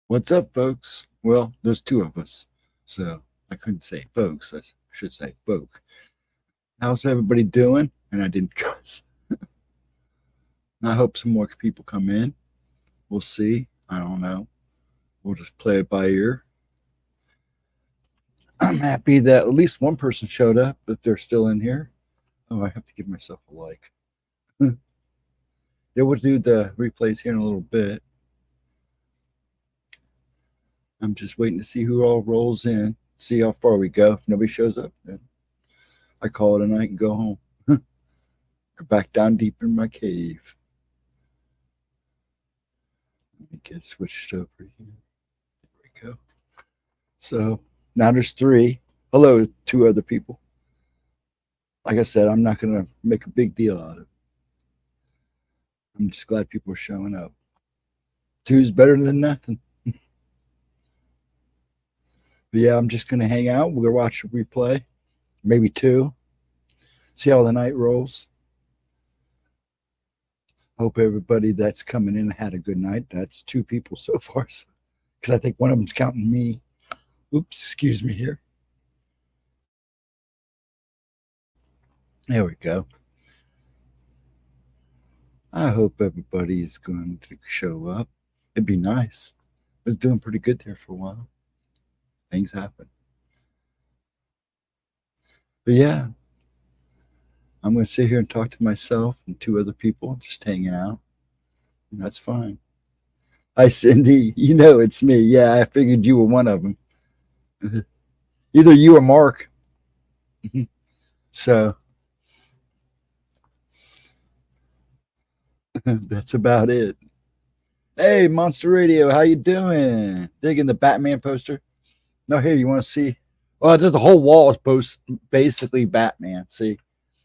What's up, folks? Well, there's two of us, so I couldn't say folks. I should say folk. How's everybody doing? And I didn't cuss. I hope some more people come in. We'll see. I don't know. We'll just play it by ear. I'm happy that at least one person showed up, if they're still in here. Oh, I have to give myself a like. Yeah, we'll do the replays here in a little bit. I'm just waiting to see who all rolls in, see how far we go. If nobody shows up, then I call it a night and go home. Go back down deep in my cave. Let me get switched over here. There we go. So now there's three. Hello, two other people. Like I said, I'm not going to make a big deal out of it. I'm just glad people are showing up. Two's better than nothing. But yeah, I'm just going to hang out. We'll watch a replay, maybe two. See how the night rolls. Hope everybody that's coming in had a good night. That's two people so far, because I think one of them's counting me. Oops, excuse me here. There we go. I hope everybody is going to show up. It'd be nice. I was doing pretty good there for a while. Things happen. But yeah, I'm going to sit here and talk to myself and two other people, just hanging out. And that's fine. Hi, Cindy. You know it's me. Yeah, I figured you were one of them. Either you or Mark. So that's about it. Hey, Monster Radio, how you doing? Digging the Batman poster? No, here, you want to see? Well, there's the whole wall is basically Batman. See,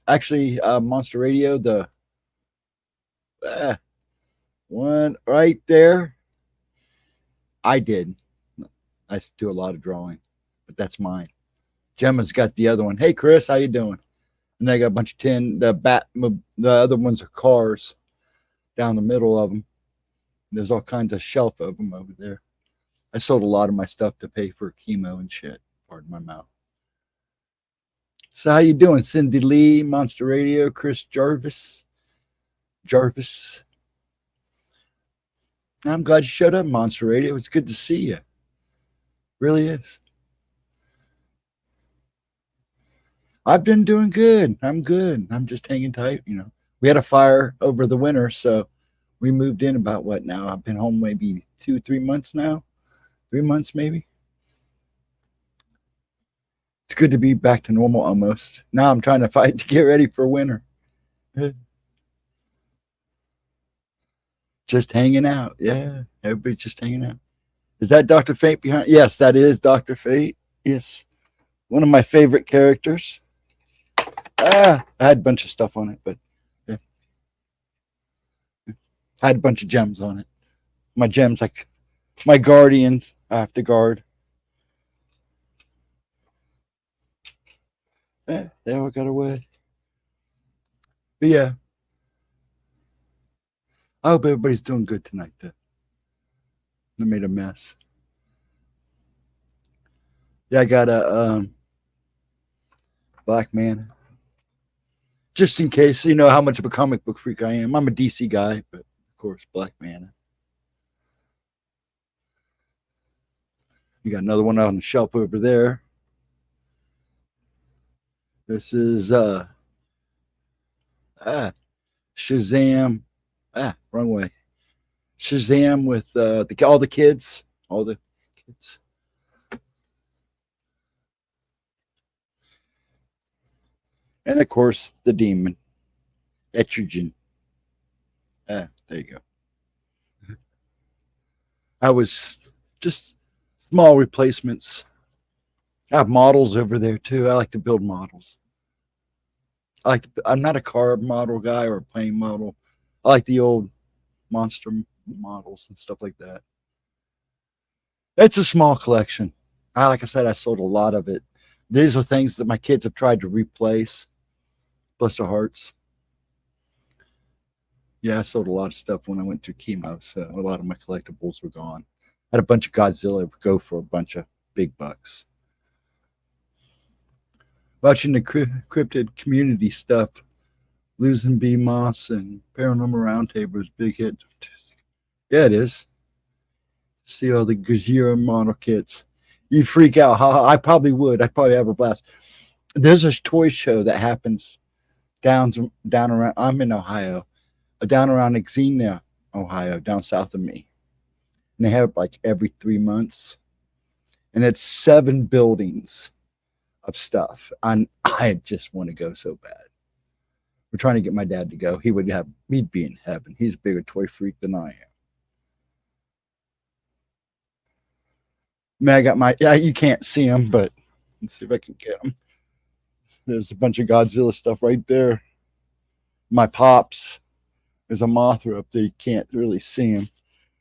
actually, Monster Radio, the one right there, I did. I do a lot of drawing, but that's mine. Gemma's got the other one. Hey, Chris, how you doing? And they got a bunch of tin. The other ones are cars down the middle of them. There's all kinds of shelf of them over there. I sold a lot of my stuff to pay for chemo and shit. Pardon my mouth. So how you doing, Cindy Lee, Monster Radio, Chris Jarvis? I'm glad you showed up, Monster Radio. It's good to see you. Really is. I've been doing good. I'm good. I'm just hanging tight. We had a fire over the winter, so we moved in about what now? I've been home maybe 2-3 months now. 3 months maybe. It's good to be back to normal almost. Now I'm trying to fight to get ready for winter. Just hanging out. Yeah, everybody's just hanging out. Is that Dr. Fate behind? Yes, that is Dr. Fate. Yes, one of my favorite characters. I had a bunch of stuff on it, but yeah. I had a bunch of gems on it. My gems, like my guardians, I have to guard. They all got away. But yeah, I hope everybody's doing good tonight. Though. I made a mess. Yeah, I got a Black Man. Just in case, you know how much of a comic book freak I am. I'm a DC guy, but of course, Black Man. You got another one on the shelf over there. This is Shazam. Wrong way. Shazam with all the kids. All the kids. And of course, the demon. Etrigan. There you go. I was just small replacements. I have models over there too. I like to build models. I'm not a car model guy or a plane model. I like the old monster models and stuff like that. It's a small collection. Like I said, I sold a lot of it. These are things that my kids have tried to replace. Bless their hearts. Yeah, I sold a lot of stuff when I went through chemo, so a lot of my collectibles were gone. Had a bunch of Godzilla go for a bunch of big bucks. Watching the cryptid community stuff, losing GEMMA'S and Paranormal Roundtable is big hit. Yeah, it is. See all the Gajira model kits. You'd freak out. I probably would. I'd probably have a blast. There's a toy show that happens down around. I'm in Ohio, down around Xenia, Ohio, down south of me. And they have it like every 3 months, and it's 7 buildings of stuff. And I just want to go so bad. We're trying to get my dad to go. He'd be in heaven. He's a bigger toy freak than I am. Man, I got you can't see them, but let's see if I can get them. There's a bunch of Godzilla stuff right there. My pops, there's a Mothra up there. You can't really see him.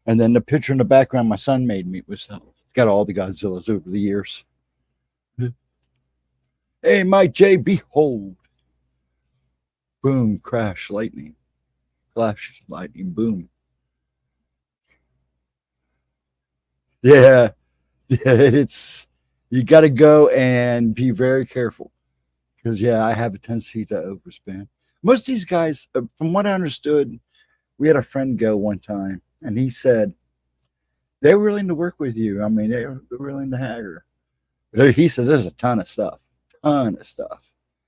And then the picture in the background my son made me was, it's got all the Godzillas over the years. Hey, Mike J, behold. Boom, crash, lightning. Flash, lightning, boom. Yeah. It's, you got to go and be very careful because I have a tendency to overspend. Most of these guys, from what I understood, we had a friend go one time and he said they were willing to work with you. I mean, they were willing to haggle. He says there's a ton of stuff.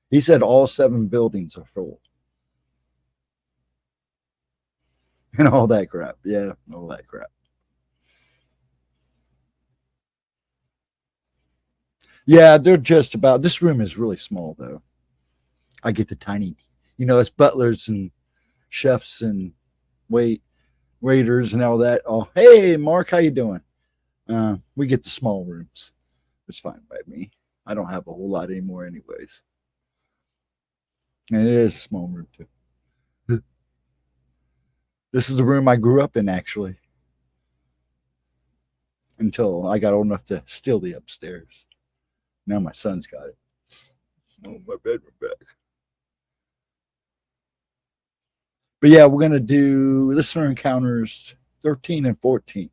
He said all 7 buildings are full and all that crap. Yeah, all that crap. Yeah, they're just about. This room is really small, though. I get the tiny, it's butlers and chefs and waiters and all that. Oh, hey, Mark, how you doing? We get the small rooms. It's fine by me. I don't have a whole lot anymore, anyways. And it is a small room too. This is the room I grew up in, actually, until I got old enough to steal the upstairs. Now my son's got it. Oh, my bedroom back. But yeah, we're going to do listener encounters 13 and 14.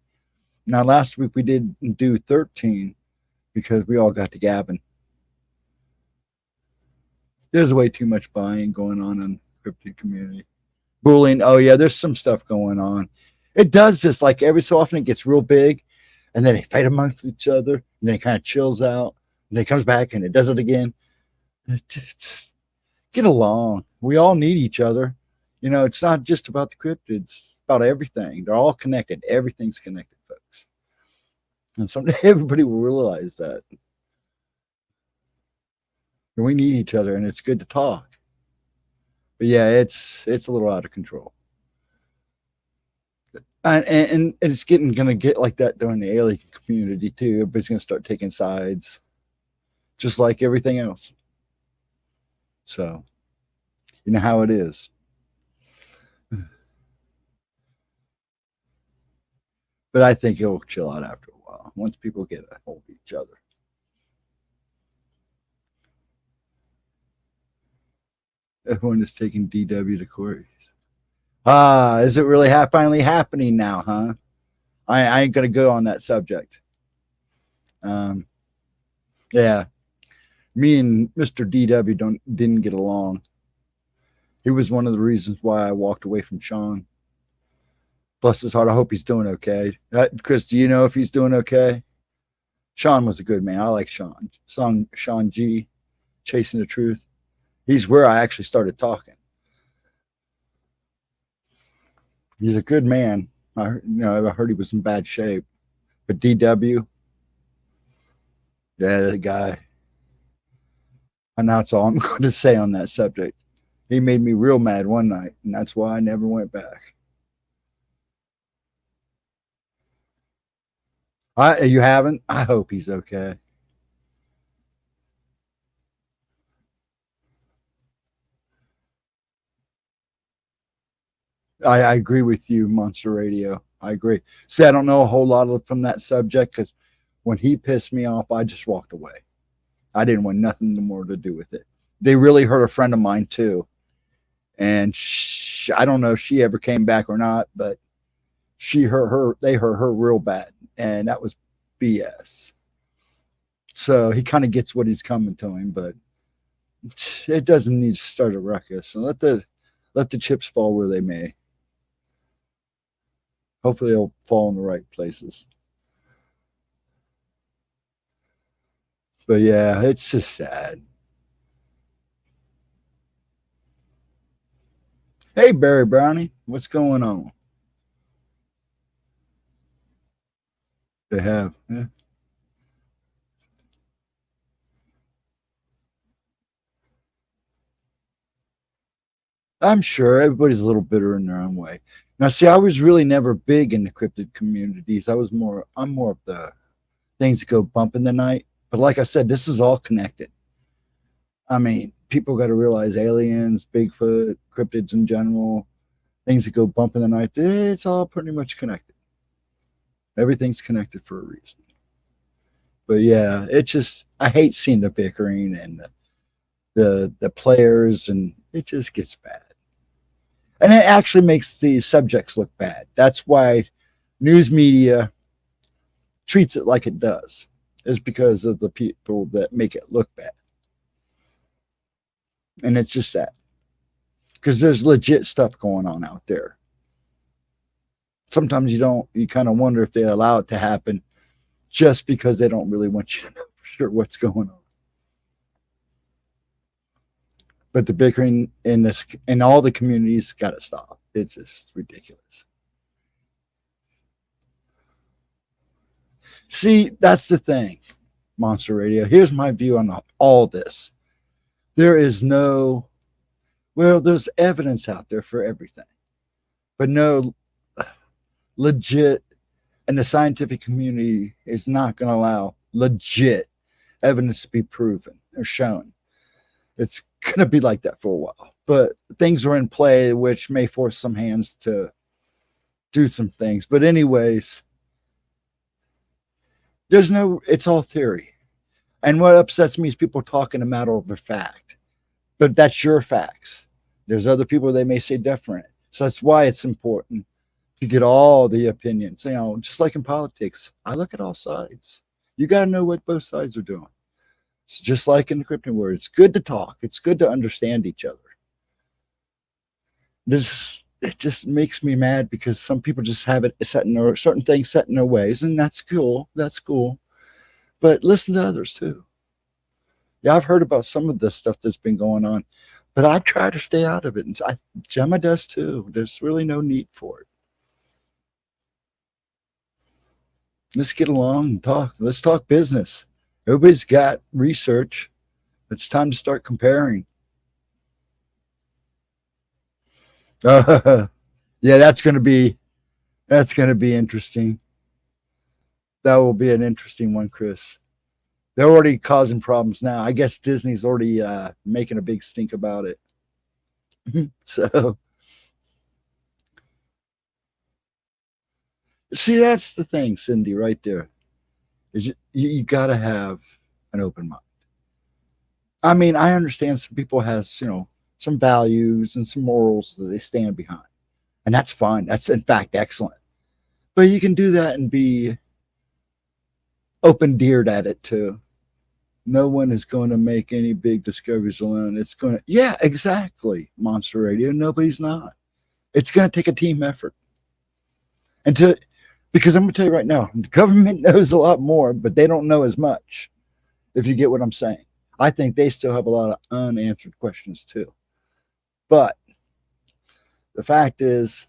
Now, last week we didn't do 13 because we all got to gabbing. There's way too much buying going on in the cryptid community. Bullying. Oh, yeah, there's some stuff going on. It does this like every so often. It gets real big, and then they fight amongst each other, and then it kind of chills out. And then it comes back and it does it again. Just get along. We all need each other. It's not just about the cryptids. It's about everything. They're all connected. Everything's connected, folks. And someday everybody will realize that. And we need each other, and it's good to talk. But yeah, it's a little out of control. And it's going to get like that during the alien community, too. Everybody's going to start taking sides. Just like everything else. So, you know how it is. But I think it will chill out after a while, once people get a hold of each other. Everyone is taking DW to court. Is it really finally happening now, huh? I ain't going to go on that subject. Yeah. Me and Mr. DW didn't get along. He was one of the reasons why I walked away from Sean. Bless his heart. I hope he's doing okay. Chris, do you know if he's doing okay? Sean was a good man. I like Sean. Sean G, Chasing the Truth. He's where I actually started talking. He's a good man. I heard he was in bad shape. But DW, yeah, the guy. And that's all I'm going to say on that subject. He made me real mad one night, and that's why I never went back. You haven't? I hope he's okay. I agree with you, Monster Radio. I agree. See, I don't know a whole lot from that subject because when he pissed me off, I just walked away. I didn't want nothing more to do with it. They really hurt a friend of mine too. And I don't know if she ever came back or not, but they hurt her real bad, and that was BS. So he kind of gets what he's coming to him, but it doesn't need to start a ruckus. And let the chips fall where they may. Hopefully, they'll fall in the right places. But yeah, it's just sad. Hey, Barry Brownie, what's going on? They have, yeah. I'm sure everybody's a little bitter in their own way. Now, see, I was really never big in the cryptid communities. I'm more of the things that go bump in the night. But like I said, this is all connected. I mean, people got to realize aliens, Bigfoot, cryptids in general, things that go bump in the night, it's all pretty much connected. Everything's connected for a reason. But yeah, I hate seeing the bickering and the players, and it just gets bad. And it actually makes the subjects look bad. That's why news media treats it like it does, is because of the people that make it look bad. And it's just that. Because there's legit stuff going on out there. Sometimes you kind of wonder if they allow it to happen just because they don't really want you to know for sure what's going on. But the bickering in all the communities got to stop. It's just ridiculous. See, that's the thing, Monster Radio. Here's my view on all this. There's evidence out there for everything, but no legit, and the scientific community is not going to allow legit evidence to be proven or shown. It's going to be like that for a while, but things are in play which may force some hands to do some things. But anyways, it's all theory. And what upsets me is people talking a matter of fact, but that's your facts. There's other people, they may say different. So that's why it's important to get all the opinions. Just like in politics, I look at all sides. You got to know what both sides are doing. It's just like in the cryptid world. It's good to talk. It's good to understand each other. It just makes me mad because some people just have it set in certain things set in their ways, and that's cool. That's cool. But listen to others too. Yeah, I've heard about some of the stuff that's been going on, but I try to stay out of it. And Gemma does too. There's really no need for it. Let's get along and talk. Let's talk business. Everybody's got research. It's time to start comparing. Yeah, that's going to be interesting. That will be an interesting one, Chris. They're already causing problems now. I guess Disney's already making a big stink about it. So, see, that's the thing, Cindy, right there. Is you got to have an open mind. I mean, I understand some people has some values and some morals that they stand behind, and that's fine. That's in fact excellent. But you can do that and be open-deered at it too. No one is going to make any big discoveries alone. Yeah, exactly, Monster Radio. Nobody's not. It's going to take a team effort. Because I'm going to tell you right now, the government knows a lot more, but they don't know as much, if you get what I'm saying. I think they still have a lot of unanswered questions too. But the fact is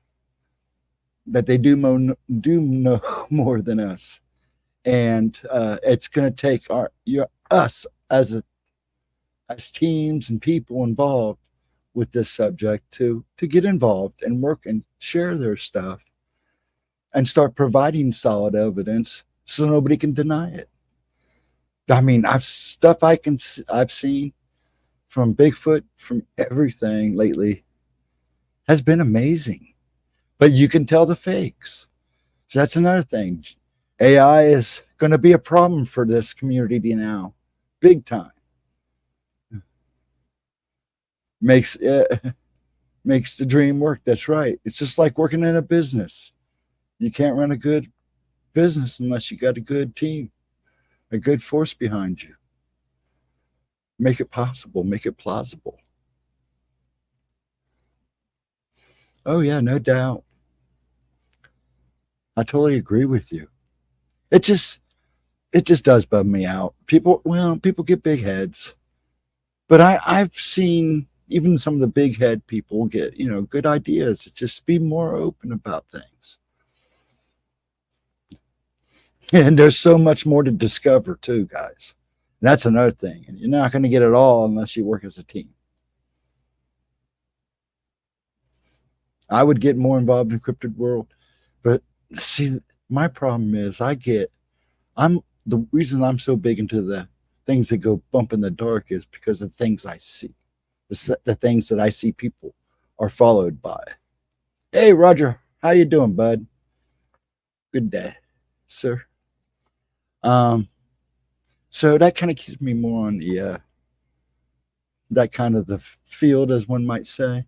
that they do know more than us. And it's going to take us as teams and people involved with this subject to get involved and work and share their stuff and start providing solid evidence so nobody can deny it. I mean, I've seen from Bigfoot, from everything lately, has been amazing. But you can tell the fakes. So that's another thing. AI is going to be a problem for this community now, big time. Makes the dream work. That's right. It's just like working in a business. You can't run a good business unless you got a good team, a good force behind you. Make it possible, make it plausible. Oh yeah, no doubt. I totally agree with you. It just does bum me out. People get big heads. But I've seen even some of the big head people get, good ideas. Just be more open about things. And there's so much more to discover too, guys. And that's another thing. And you're not going to get it all unless you work as a team. I would get more involved in the cryptid world. But see, my problem is the reason I'm so big into the things that go bump in the dark is because of the things I see. The things that I see people are followed by. Hey, Roger, how you doing, bud? Good day, sir. So that kind of keeps me more on the that kind of the field, as one might say,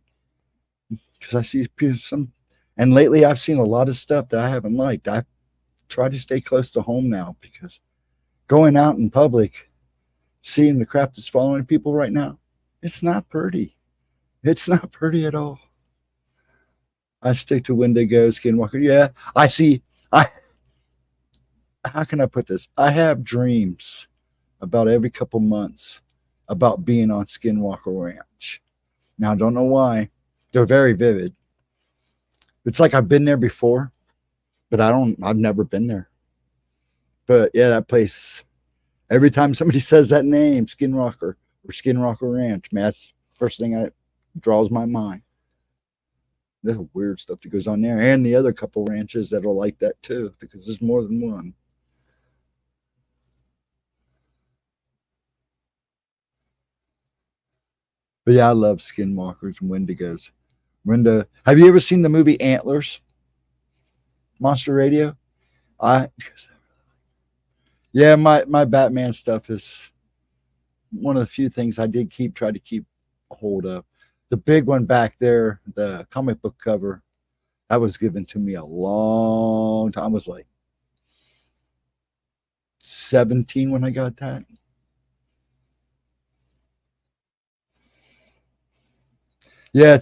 because I see some, and lately I've seen a lot of stuff that I haven't liked. I try to stay close to home now because going out in public, seeing the crap that's following people right now, it's not pretty. It's not pretty at all. I stick to Wendigo, Skinwalker. Yeah, I see. How can I put this? I have dreams about every couple months about being on Skinwalker Ranch. Now, I don't know why. They're very vivid. It's like I've been there before, but I've never been there. But yeah, that place, every time somebody says that name, Skinwalker or Skinwalker Ranch, man, that's the first thing that draws my mind. There's weird stuff that goes on there, and the other couple ranches that are like that too, because there's more than one. But yeah, I love skinwalkers and wendigos. Have you ever seen the movie Antlers? Monster Radio? Yeah, my Batman stuff is one of the few things I did try to keep hold of. The big one back there, the comic book cover, that was given to me a long time. I was like 17 when I got that. Yeah,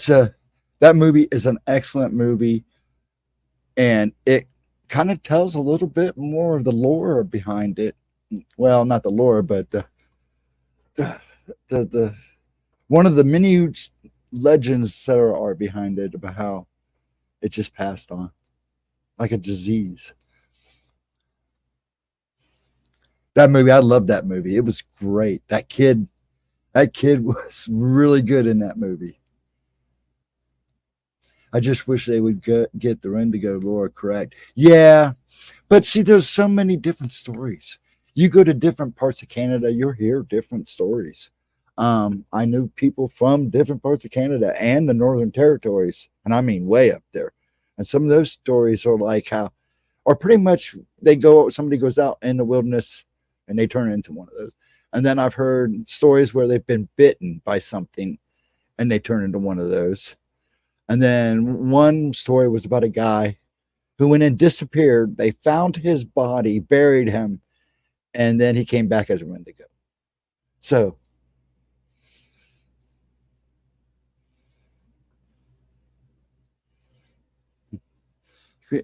that movie is an excellent movie, and it kind of tells a little bit more of the lore behind it. Well, not the lore, but the one of the many legends that are behind it about how it just passed on like a disease. That movie, I loved that movie. It was great. That kid was really good in that movie. I just wish they would get the Indigo lore correct. Yeah, but see, there's so many different stories. You go to different parts of Canada, you'll hear different stories. I knew people from different parts of Canada and the Northern Territories, and I mean way up there. And some of those stories are like how, or pretty much somebody goes out in the wilderness and they turn into one of those. And then I've heard stories where they've been bitten by something and they turn into one of those. And then one story was about a guy who went and disappeared. They found his body, buried him, and then he came back as a Wendigo. So,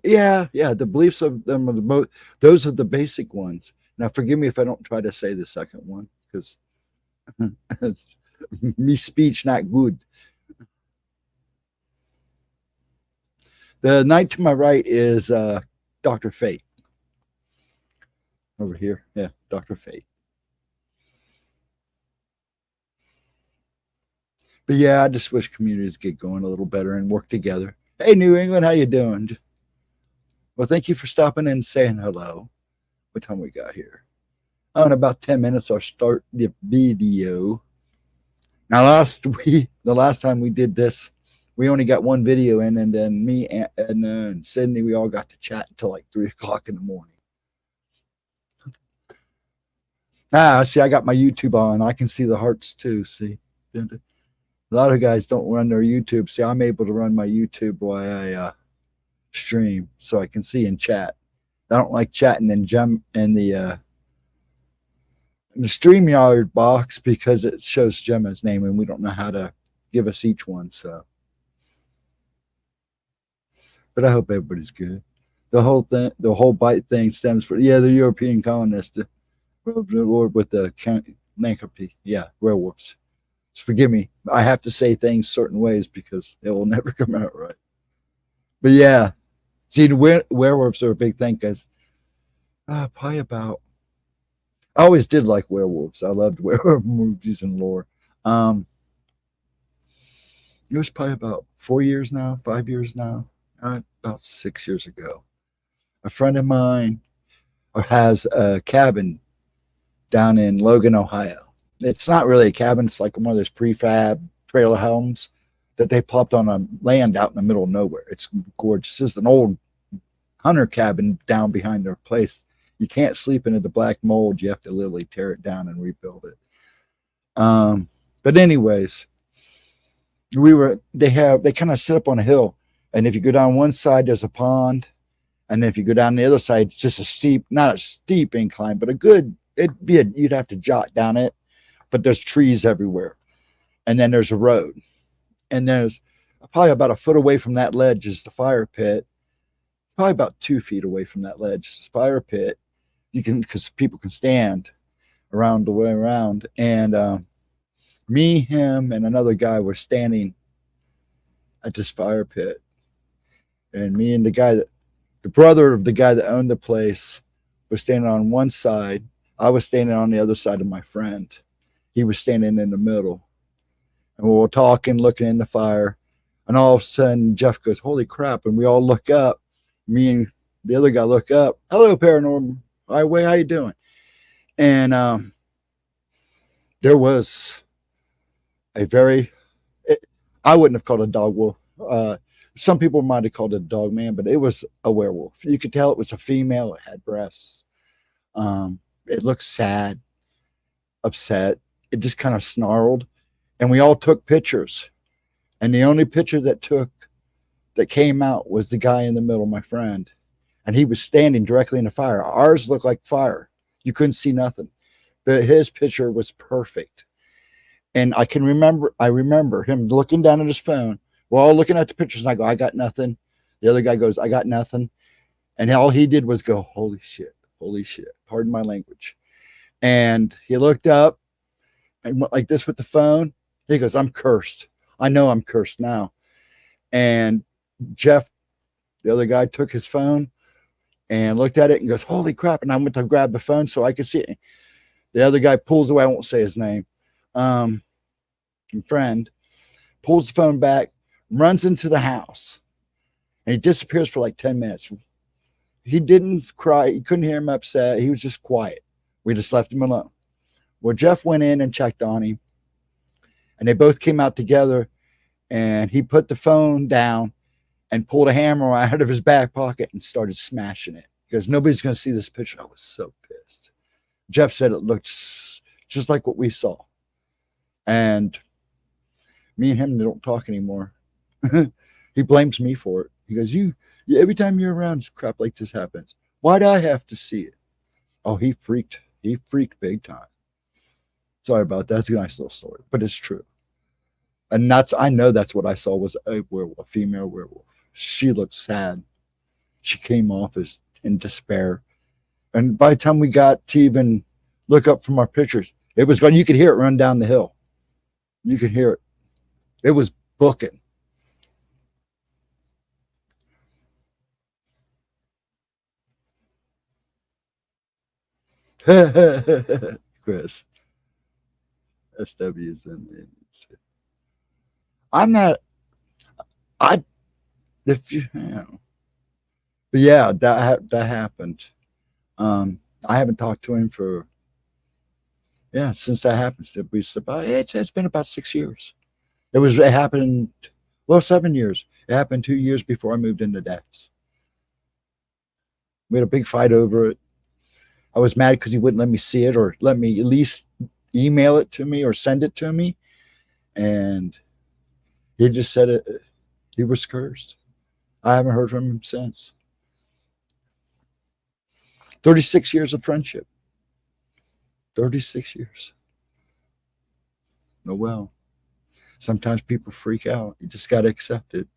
yeah, the beliefs of them are those are the basic ones. Now, forgive me if I don't try to say the second one, because me speech not good. The knight to my right is Dr. Fate. Over here. Yeah, Dr. Fate. But yeah, I just wish communities get going a little better and work together. Hey, New England, how you doing? Well, thank you for stopping in and saying hello. What time we got here? Oh, in about 10 minutes, I'll start the video. Now, the last time we did this, we only got one video in, and then me and Sydney, we all got to chat until like 3 o'clock in the morning. See, I got my YouTube on. I can see the hearts too. See, a lot of guys don't run their YouTube. See, I'm able to run my YouTube while I stream so I can see in chat. I don't like chatting in the StreamYard box because it shows Gemma's name and we don't know how to give us each one. So, but I hope everybody's good. The whole bite thing stems from the European colonists, the Lord with the lycanthropy, werewolves. Just forgive me, I have to say things certain ways because it will never come out right. But yeah, see, the werewolves are a big thing because probably about. I always did like werewolves. I loved werewolf movies and lore. It was probably about 5 years now, about 6 years ago. A friend of mine has a cabin down in Logan, Ohio. It's not really a cabin. It's like one of those prefab trailer homes that they plopped on a land out in the middle of nowhere. It's gorgeous. It's an old hunter cabin down behind their place. You can't sleep into the black mold. You have to literally tear it down and rebuild it. But anyways, they kind of sit up on a hill. And if you go down one side, there's a pond. And if you go down the other side, it's just not a steep incline, but you'd have to jot down it. But there's trees everywhere. And then there's a road. And there's probably about a foot away from that ledge is the fire pit. Probably about 2 feet away from that ledge is the fire pit. Because people can stand around the way around. And me, him, and another guy were standing at this fire pit. And me and the brother of the guy that owned the place was standing on one side. I was standing on the other side of my friend. He was standing in the middle. And we were talking, looking in the fire. And all of a sudden, Jeff goes, "Holy crap." And we all look up. Me and the other guy look up. "Hello, Paranormal. Hi, how you doing?" And there was I wouldn't have called it a dog wolf. Some people might have called it a dog man, but it was a werewolf. You could tell it was a female. It had breasts. It looked sad, upset. It just kind of snarled. And we all took pictures. And the only picture that came out was the guy in the middle, my friend. And he was standing directly in the fire. Ours looked like fire. You couldn't see nothing. But his picture was perfect. And I remember him looking down at his phone. We're all looking at the pictures, and I go, "I got nothing." The other guy goes, "I got nothing." And all he did was go, holy shit. Pardon my language. And he looked up and went like this with the phone. He goes, "I'm cursed. I know I'm cursed now." And Jeff, the other guy, took his phone and looked at it and goes, "Holy crap." And I went to grab the phone so I could see it. The other guy pulls away. I won't say his name. Friend pulls the phone back, runs into the house, and he disappears for like 10 minutes. He didn't cry. You couldn't hear him upset. He was just quiet. We just left him alone. Well, Jeff went in and checked on him, and they both came out together, and he put the phone down and pulled a hammer out of his back pocket and started smashing it because nobody's going to see this picture. I was so pissed. Jeff said it looked just like what we saw. And me and him don't talk anymore. He blames me for it. He goes, every time you're around, crap like this happens. Why do I have to see it? Oh, he freaked big time. Sorry about that. It's a nice little story, but it's true. And I know that's what I saw was a werewolf, a female werewolf. She looked sad. She came off as in despair. And by the time we got to even look up from our pictures, it was gone. You could hear it run down the hill. You could hear it. It was booking. Chris. SW's in there. I'm not. If you know. But yeah, that happened. I haven't talked to him since that happened. It's been about 6 years. It happened 7 years. It happened 2 years before I moved into Dad's. We had a big fight over it. I was mad because he wouldn't let me see it or let me at least email it to me or send it to me. And he just said he was cursed. I haven't heard from him since. 36 years of friendship. 36 years. Oh, well. Sometimes people freak out. You just got to accept it.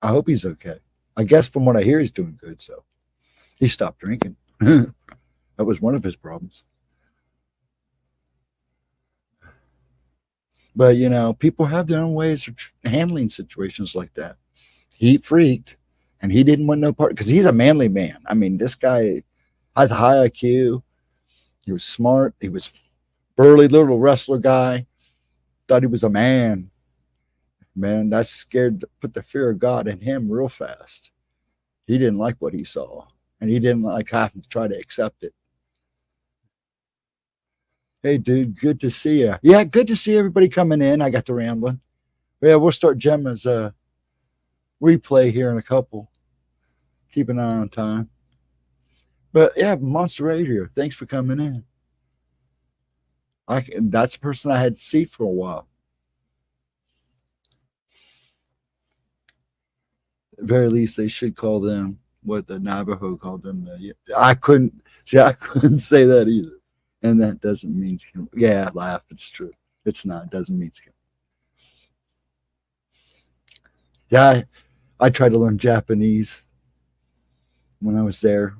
I hope he's okay. I guess from what I hear, he's doing good. So he stopped drinking. That was one of his problems. But, you know, people have their own ways of handling situations like that. He freaked and he didn't want no part because he's a manly man. I mean, this guy has a high IQ. He was smart. He was burly little wrestler guy. Thought he was a man. Man, that scared, put the fear of God in him real fast. He didn't like what he saw, and he didn't like having to try to accept it. Hey, dude, good to see you. Yeah, good to see everybody coming in. I got to rambling. Yeah, we'll start Gemma's replay here in a couple. Keep an eye on time. But yeah, Monster Radio, thanks for coming in. That's the person I had to see for a while. At the very least, they should call them what the Navajo called them. I couldn't say that either. And that doesn't mean, yeah, laugh. It's true. It's not. It doesn't mean. Yeah, I tried to learn Japanese when I was there,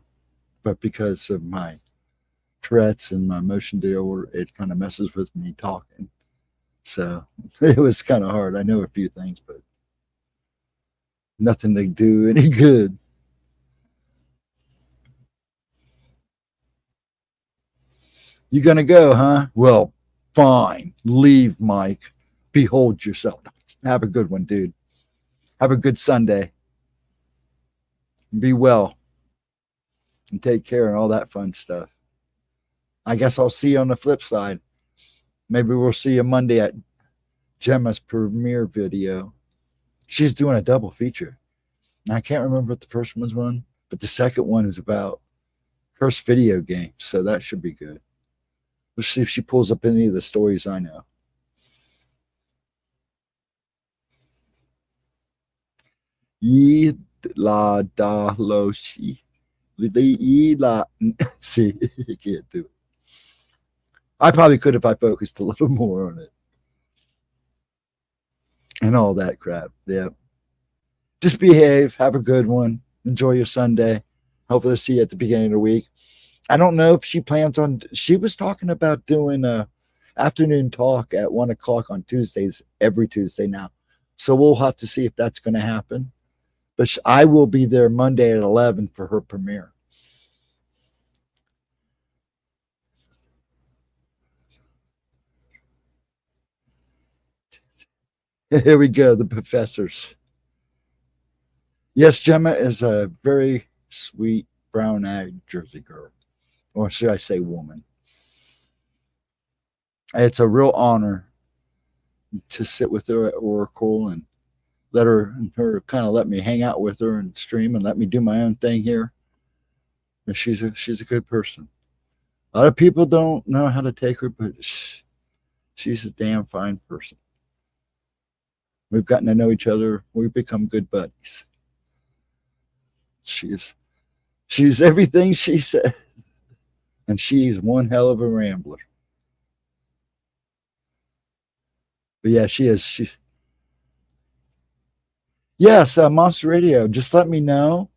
but because of my Tourette's and my motion disorder, it kind of messes with me talking. So it was kind of hard. I know a few things, but nothing to do any good. You gonna go, huh? Well, fine. Leave, Mike. Behold yourself. Have a good one, dude. Have a good Sunday. Be well. And take care and all that fun stuff. I guess I'll see you on the flip side. Maybe we'll see you Monday at Gemma's premiere video. She's doing a double feature. I can't remember what the first one's on, but the second one is about cursed video games, so that should be good. Let's see if she pulls up any of the stories I know. Yi la da lo shi. Yi la. See, you can't do it. I probably could if I focused a little more on it. And all that crap. Yeah. Just behave. Have a good one. Enjoy your Sunday. Hopefully, I'll see you at the beginning of the week. I don't know if she plans on. She was talking about doing a afternoon talk at 1:00 on Tuesdays, every Tuesday now. So we'll have to see if that's going to happen. But I will be there Monday at 11 for her premiere. Here we go, the professors. Yes, Gemma is a very sweet, brown-eyed Jersey girl. Or should I say woman? It's a real honor to sit with her at Oracle and let her kind of let me hang out with her and stream and let me do my own thing here. And she's a good person. A lot of people don't know how to take her, but she's a damn fine person. We've gotten to know each other. We've become good buddies. She's everything she said. And she's one hell of a rambler. But yeah, she is. Yes, Monster Radio. Just let me know.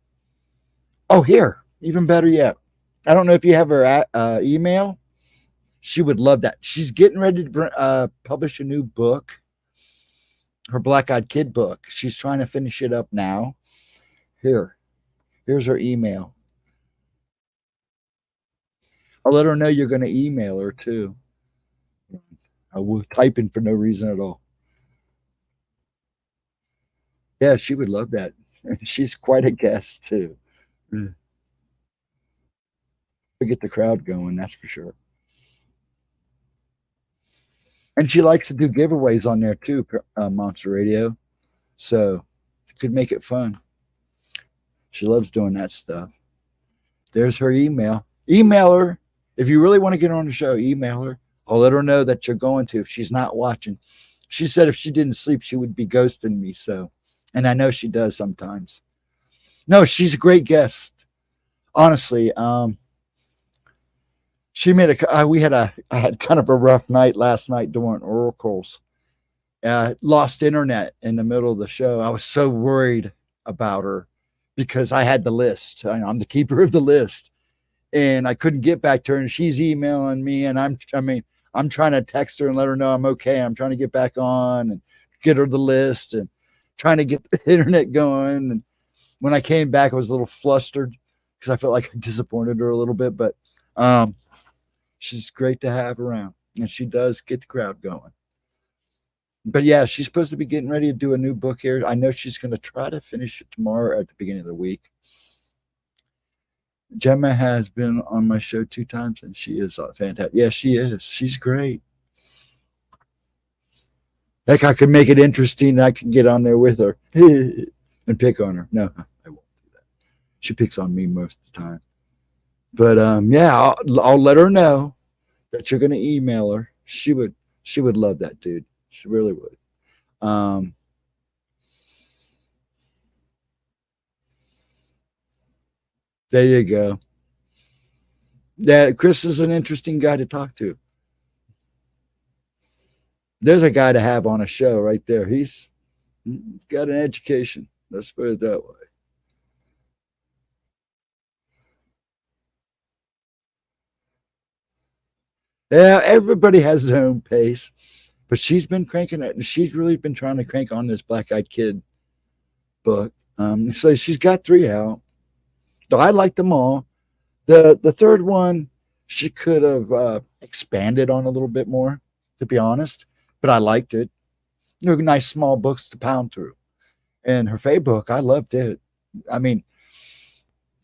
Oh, here. Even better yet. I don't know if you have her email. She would love that. She's getting ready to publish a new book. Her Black Eyed Kid book. She's trying to finish it up now. Here's her email. I'll let her know you're going to email her too. I will type in for no reason at all. Yeah, she would love that. She's quite a guest too. We get the crowd going, that's for sure. And she likes to do giveaways on there too, Monster Radio. So it could make it fun. She loves doing that stuff. There's her email. Email her. If you really want to get her on the show, email her. I'll let her know that you're going to if she's not watching. She said if she didn't sleep, she would be ghosting me. So And I know she does sometimes. No, she's a great guest. Honestly, she made I had kind of a rough night last night doing oracles. Lost internet in the middle of the show. I was so worried about her because I had the list. I'm the keeper of the list, and I couldn't get back to her. And she's emailing me, and I'm trying to text her and let her know I'm okay. I'm trying to get back on and get her the list and trying to get the internet going. And when I came back, I was a little flustered because I felt like I disappointed her a little bit. But she's great to have around, and she does get the crowd going. But yeah, she's supposed to be getting ready to do a new book here. I know she's going to try to finish it tomorrow at the beginning of the week. Gemma has been on my show 2 times, and she is fantastic. Yeah, she is. She's great. Heck, I could make it interesting. And I could get on there with her and pick on her. No, I won't do that. She picks on me most of the time. But yeah, I'll let her know that you're going to email her. She would love that, dude. She really would. There you go. Yeah, Chris is an interesting guy to talk to. There's a guy to have on a show right there. He's got an education. Let's put it that way. Yeah, everybody has their own pace, but she's been cranking it, and she's really been trying to crank on this Black Eyed Kid book. So she's got 3 out. So I like them all. The third one she could have expanded on a little bit more, to be honest. But I liked it. They're nice small books to pound through. And her Fae book, I loved it. I mean,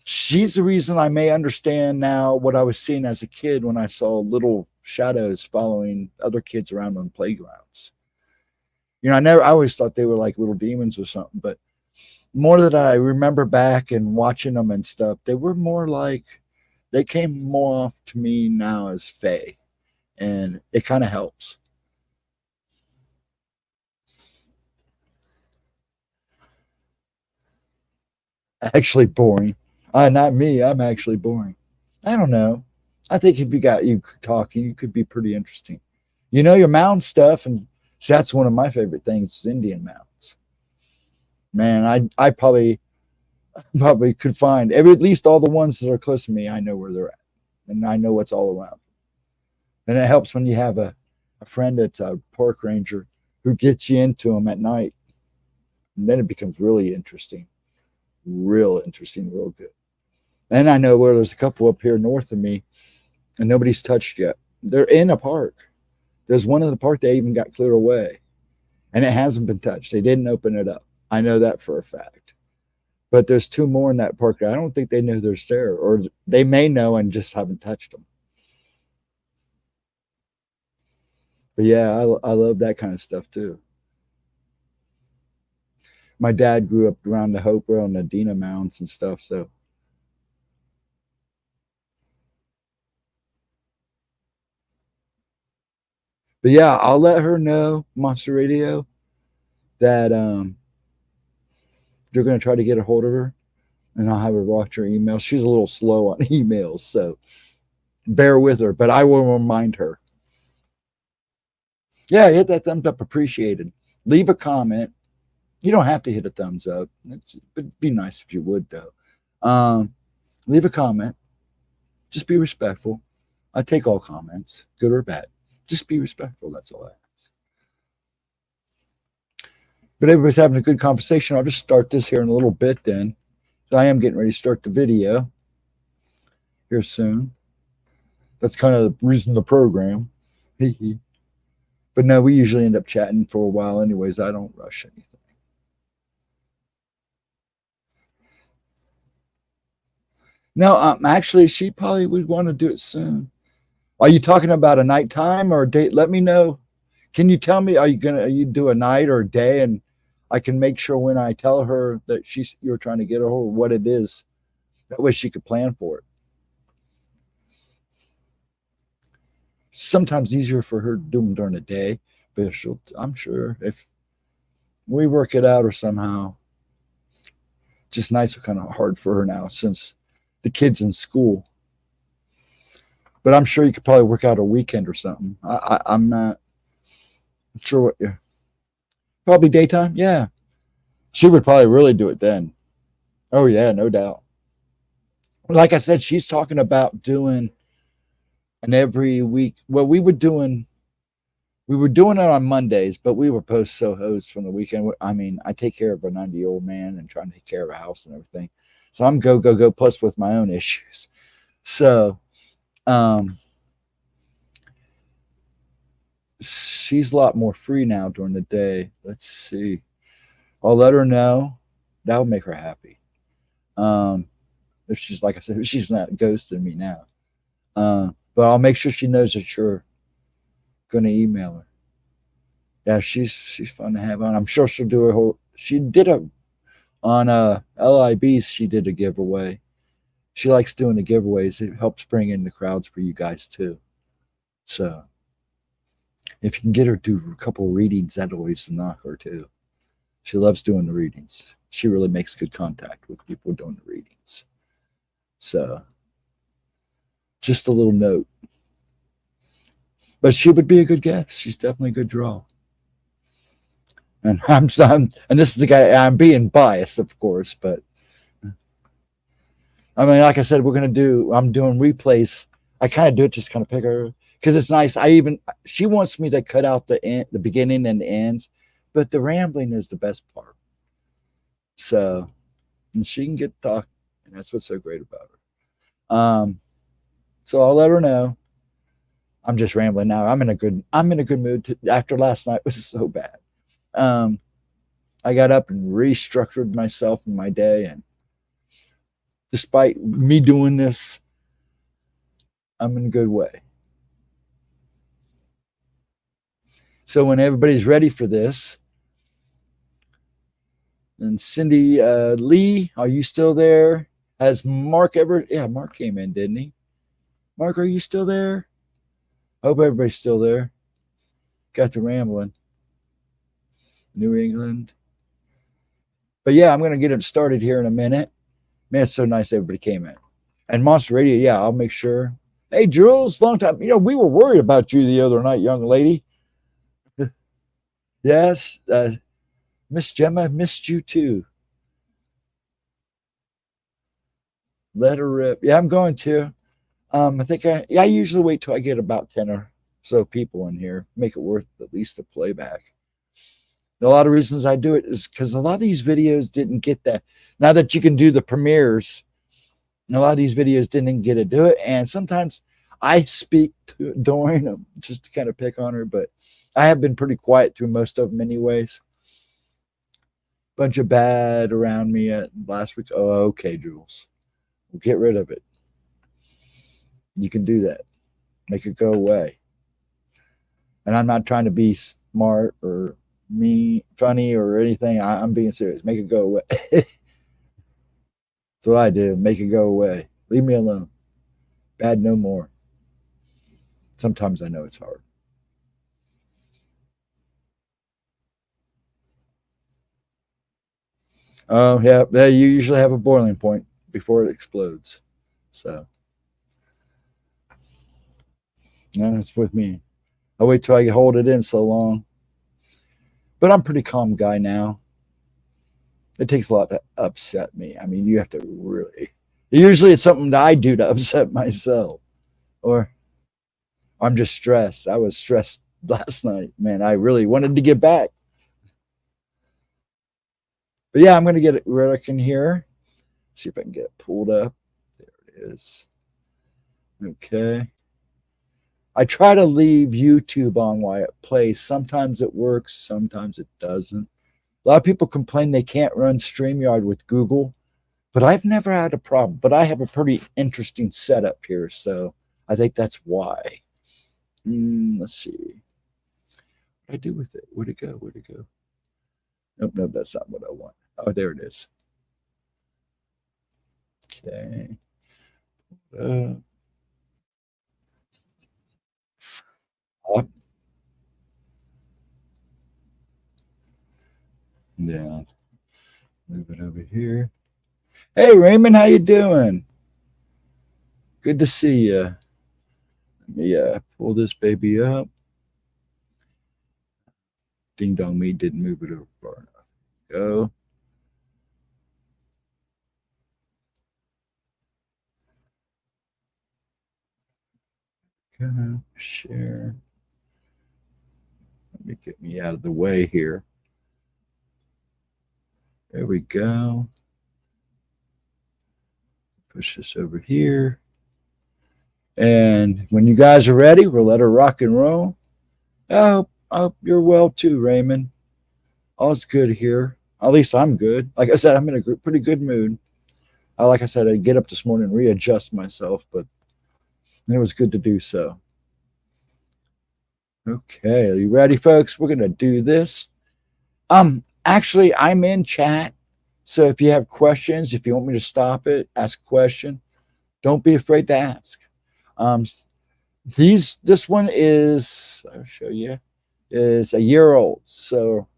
she's the reason I may understand now what I was seeing as a kid when I saw little shadows following other kids around on the playgrounds. I always thought they were like little demons or something, but more that I remember back and watching them and stuff, they were more like they came more off to me now as Fae, and it kind of helps. Actually, boring. Not me. I'm actually boring. I don't know. I think if you got you talking, you could be pretty interesting. You know your mound stuff, and see, that's one of my favorite things is Indian mounds. Man, I probably could find at least all the ones that are close to me. I know where they're at, and I know what's all around. And it helps when you have a friend that's a park ranger who gets you into them at night, and then it becomes really interesting, real interesting, real good. And I know where there's a couple up here north of me, and nobody's touched yet. They're in a park. There's one in the park they even got cleared away, and it hasn't been touched. They didn't open it up. I know that for a fact. But there's 2 more in that park. I don't think they know they're there, or they may know and just haven't touched them. But yeah, I love that kind of stuff too. My dad grew up around the Hopewell and the Dina Mounds and stuff. So, but yeah, I'll let her know, Monster Radio, that you're going to try to get a hold of her, and I'll have her watch her emails. She's a little slow on emails, so bear with her, but I will remind her. Yeah, hit that thumbs up, appreciated. Leave a comment. You don't have to hit a thumbs up. It'd be nice if you would, though. Leave a comment. Just be respectful. I take all comments, good or bad. Just be respectful. That's all I ask. But everybody's having a good conversation. I'll just start this here in a little bit then. So I am getting ready to start the video here soon. That's kind of the reason the program. But no, we usually end up chatting for a while anyways. I don't rush anything. No, actually, she probably would want to do it soon. Are you talking about a nighttime or a date? Let me know. Can you tell me? Are you do a night or a day, and I can make sure when I tell her that you're trying to get her what it is. That way she could plan for it. Sometimes easier for her to do them during the day, but I'm sure if we work it out or somehow, Just nights are kind of hard for her now since the kid's in school. But I'm sure you could probably work out a weekend or something. I'm not sure what. Yeah, probably daytime. Yeah, she would probably really do it then. Oh yeah, no doubt. Like I said, she's talking about doing an every week. Well, we were doing it on Mondays, but we were post Sohos from the weekend. I mean, I take care of a 90-year-old man and trying to take care of a house and everything. So I'm go, go, go, plus with my own issues. So um, she's a lot more free now during the day. Let's see. I'll let her know. That will make her happy. Um, if she's, like I said, if she's not ghosting me now. But I'll make sure she knows that you're going to email her. Yeah, she's fun to have on. I'm sure she'll do her whole. She did a on LIBs. She did a giveaway. She likes doing the giveaways. It helps bring in the crowds for you guys too. So if you can get her to do a couple readings, that always knock her too. She loves doing the readings. She really makes good contact with people doing the readings. So just a little note. But she would be a good guest. She's definitely a good draw. And and this is the guy. I'm being biased, of course, but I mean, like I said, I'm doing replays. I kind of do it just kind of pick her because it's nice. She wants me to cut out the beginning and the ends, but the rambling is the best part. So, and she can get talk, and that's what's so great about her. So I'll let her know. I'm just rambling now. I'm in a good mood after last night was so bad. I got up and restructured myself in my day, and despite me doing this, I'm in a good way. So when everybody's ready for this, and Cindy Lee, are you still there? Has Mark ever? Yeah, Mark came in, didn't he? Mark, are you still there? Hope everybody's still there. Got to rambling. New England. But yeah, I'm going to get it started here in a minute. Man, it's so nice everybody came in. And Monster Radio, yeah, I'll make sure. Hey, Jules, long time. We were worried about you the other night, young lady. Yes, Miss Gemma, missed you too. Let her rip. Yeah, I'm going to. I think I usually wait till I get about 10 or so people in here, make it worth at least a playback. A lot of reasons I do it is because a lot of these videos didn't get that. Now that you can do the premieres, a lot of these videos didn't get to do it. And sometimes I speak during them just to kind of pick on her, but I have been pretty quiet through most of them anyways. Bunch of bad around me last week. Oh, okay, Jules. We'll get rid of it. You can do that. Make it go away. And I'm not trying to be smart or funny or anything. I'm being serious. Make it go away. That's what I do. Make it go away. Leave me alone. Bad no more. Sometimes I know it's hard. Oh, yeah. You usually have a boiling point before it explodes. So, no, it's with me. I wait till I hold it in so long. But I'm a pretty calm guy now. It takes a lot to upset me. I mean, you have to really. Usually it's something that I do to upset myself. Or I'm just stressed. I was stressed last night. Man, I really wanted to get back. But yeah, I'm going to get it working here. See if I can get it pulled up. There it is. Okay. I try to leave YouTube on while it plays. Sometimes it works, sometimes it doesn't. A lot of people complain they can't run StreamYard with Google, but I've never had a problem. But I have a pretty interesting setup here, so I think that's why. Let's see. What did I do with it? Where'd it go? Where'd it go? Nope, that's not what I want. Oh, there it is. Okay. Yeah. Move it over here. Hey, Raymond, how you doing? Good to see you. Let me pull this baby up. Ding dong me didn't move it over far enough. Go. Share. Let me get me out of the way here. There we go. Push this over here. And when you guys are ready, we'll let her rock and roll. I hope you're well too, Raymond. All's good here. At least I'm good. Like I said, I'm in a pretty good mood. Like I said, I get up this morning and readjust myself, but it was good to do so. Okay, are you ready, folks? We're gonna do this. Actually, I'm in chat, so if you have questions, if you want me to stop it, ask a question. Don't be afraid to ask. This one is, I'll show you, is a year old. So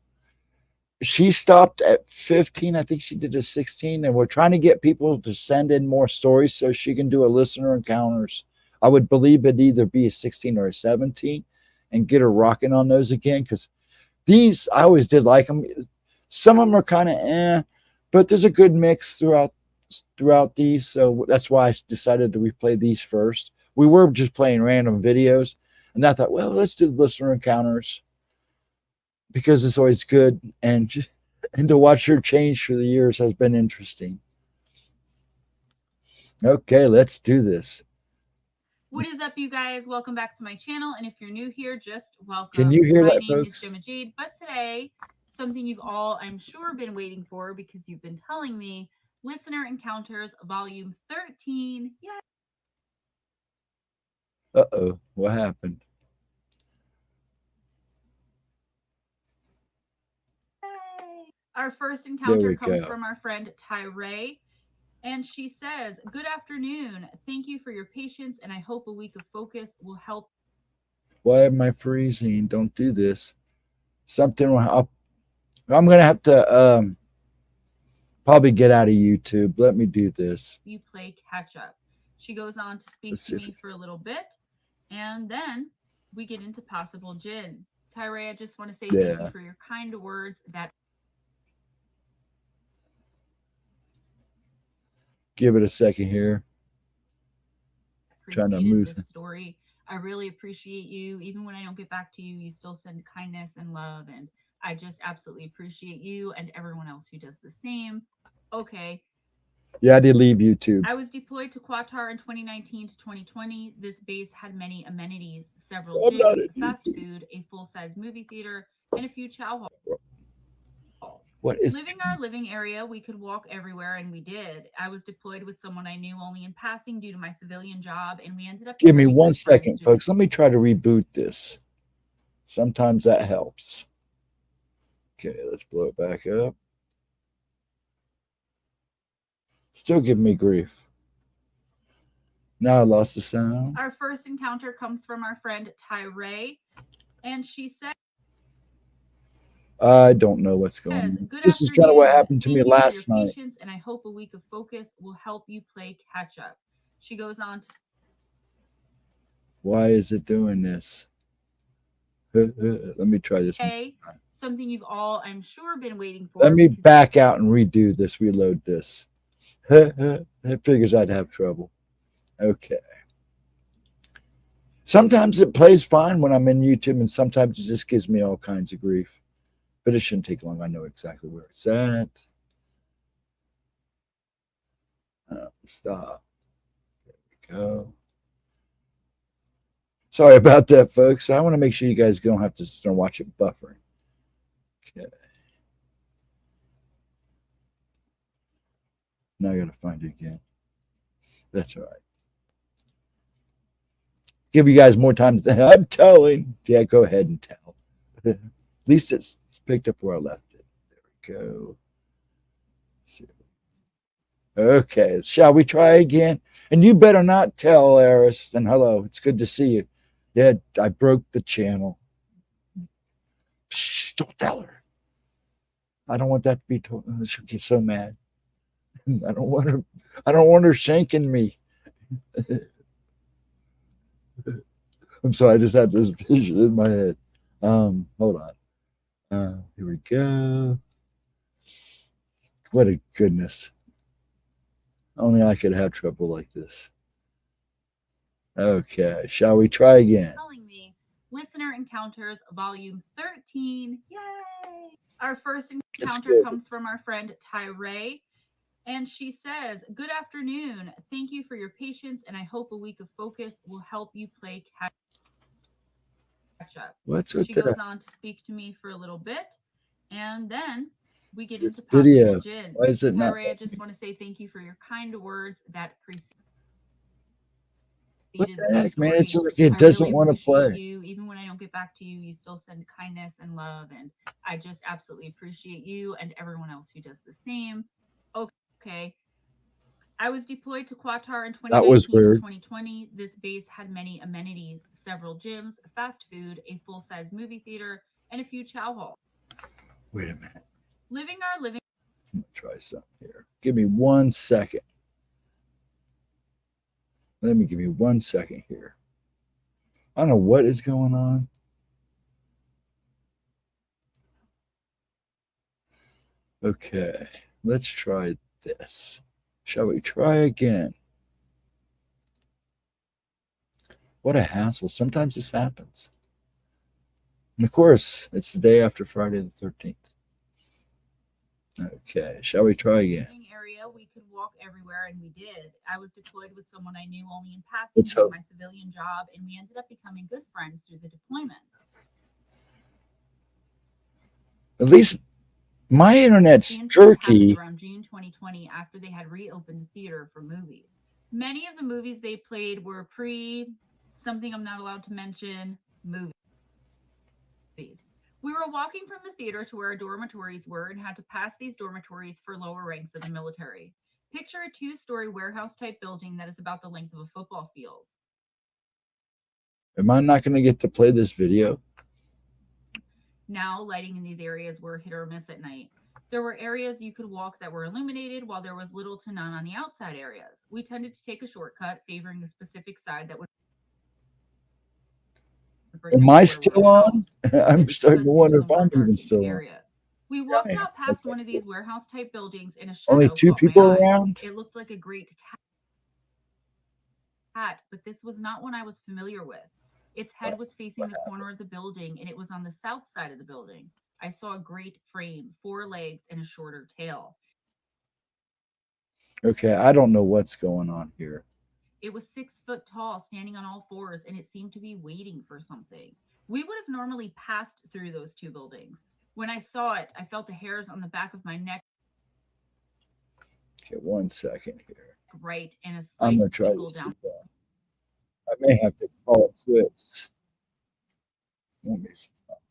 she stopped at 15. I think she did a 16, and we're trying to get people to send in more stories so she can do a listener encounters. I would believe it'd either be a 16 or a 17 and get her rocking on those again, because these, I always did like them. Some of them are kind of but there's a good mix throughout these. So that's why I decided to replay these first. We were just playing random videos, and I thought, well, let's do listener encounters because it's always good, and to watch her change through the years has been interesting. Okay, let's do this. What is up, you guys? Welcome back to my channel, and if you're new here, just welcome. Can you hear my that, name folks? is GemmaJade, but today, something you've all, I'm sure, been waiting for because you've been telling me, Listener Encounters Volume 13. Yay! Uh-oh, what happened? Our first encounter comes from our friend Tyree, and she says, "Good afternoon. Thank you for your patience, and I hope a week of focus will help." Why am I freezing? Don't do this. Something will help. I'm going to have to probably get out of YouTube. Let me do this. You play catch up. She goes on to speak to me for a little bit, and then we get into possible gin. Tyree, I just want to say thank you for your kind words. That give it a second here. Trying to move this story. I really appreciate you. Even when I don't get back to you, you still send kindness and love, and I just absolutely appreciate you and everyone else who does the same. Okay. Yeah, I did leave YouTube. I was deployed to Qatar in 2019 to 2020. This base had many amenities, several gyms, fast food, a full-size movie theater, and a few chow halls. What is living area, we could walk everywhere, and we did. I was deployed with someone I knew only in passing due to my civilian job, and we ended up. Give me 1 second, folks. Let me try to reboot this. Sometimes that helps. Okay, let's blow it back up. Still giving me grief. Now I lost the sound. Our first encounter comes from our friend Tyree, and she said, I don't know what's going on. This is kind of what happened to me last night. And I hope a week of focus will help you play catch up. She goes on to, why is it doing this? Let me try this. Okay, something you've all, I'm sure, been waiting for. Let me back out and redo this, reload this. It figures I'd have trouble. Okay. Sometimes it plays fine when I'm in YouTube, and sometimes it just gives me all kinds of grief. But it shouldn't take long. I know exactly where it's at. Stop. There we go. Sorry about that, folks. I want to make sure you guys don't have to start watch it buffering. Okay. Now I got to find it again. That's all right. Give you guys more time to. I'm telling. Yeah, go ahead and tell. At least it's picked up where I left it. There we go. Okay, shall we try again? And you better not tell Eris. And hello, it's good to see you. Yeah, I broke the channel. Shh, don't tell her. I don't want that to be told. She'll get so mad. I don't want her. I don't want her shanking me. I'm sorry. I just had this vision in my head. Hold on. Here we go. What a goodness. Only I could have trouble like this. Okay, shall we try again? Telling me Listener Encounters Volume 13. Yay! Our first encounter comes from our friend Tyree, and she says, "Good afternoon. Thank you for your patience, and I hope a week of focus will help you play catch up." What's with she that? goes on to speak to me for a little bit, and then we get This into video. possible gin. Why is it not? Tyree, I just want to say thank you for your kind words that preceded What the the heck, man? story. It's like it doesn't really want to play. You. Even when I don't get back to you, you still send kindness and love, and I just absolutely appreciate you and everyone else who does the same. Okay. I was deployed to Qatar in 2019 to 2020. This base had many amenities, several gyms, fast food, a full-size movie theater, and a few chow halls. Wait a minute. Living our living. I'm gonna try something here. Give me 1 second. Let me give you 1 second here. I don't know what is going on. Okay, let's try this. Shall we try again? What a hassle. Sometimes this happens. And of course, it's the day after Friday the 13th. Okay, shall we try again? Area, we could walk everywhere, and we did. I was deployed with someone I knew only in passing from my civilian job, and we ended up becoming good friends through the deployment. At least my internet's jerky. Around June 2020, after they had reopened the theater for movies. Many of the movies they played were something I'm not allowed to mention movies. We were walking from the theater to where our dormitories were and had to pass these dormitories for lower ranks of the military. Picture a 2-story warehouse type building that is about the length of a football field. Am I not going to get to play this video? Now, lighting in these areas were hit or miss at night. There were areas you could walk that were illuminated, while there was little to none on the outside areas. We tended to take a shortcut, favoring a specific side that would. Am I still on? I'm starting to wonder if I'm even still on. We walked out past one of these warehouse type buildings, and a shadow. Only 2 people around? It looked like a great cat, but this was not one I was familiar with. Its head was facing the corner of the building, and it was on the south side of the building. I saw a great frame, 4 legs, and a shorter tail. Okay, I don't know what's going on here. It was 6 foot tall, standing on all 4s, and it seemed to be waiting for something. We would have normally passed through those 2 buildings. When I saw it, I felt the hairs on the back of my neck. Okay, 1 second here. Right, and a slight I'm going to try this down. again. I may have to call it quits. Let me stop.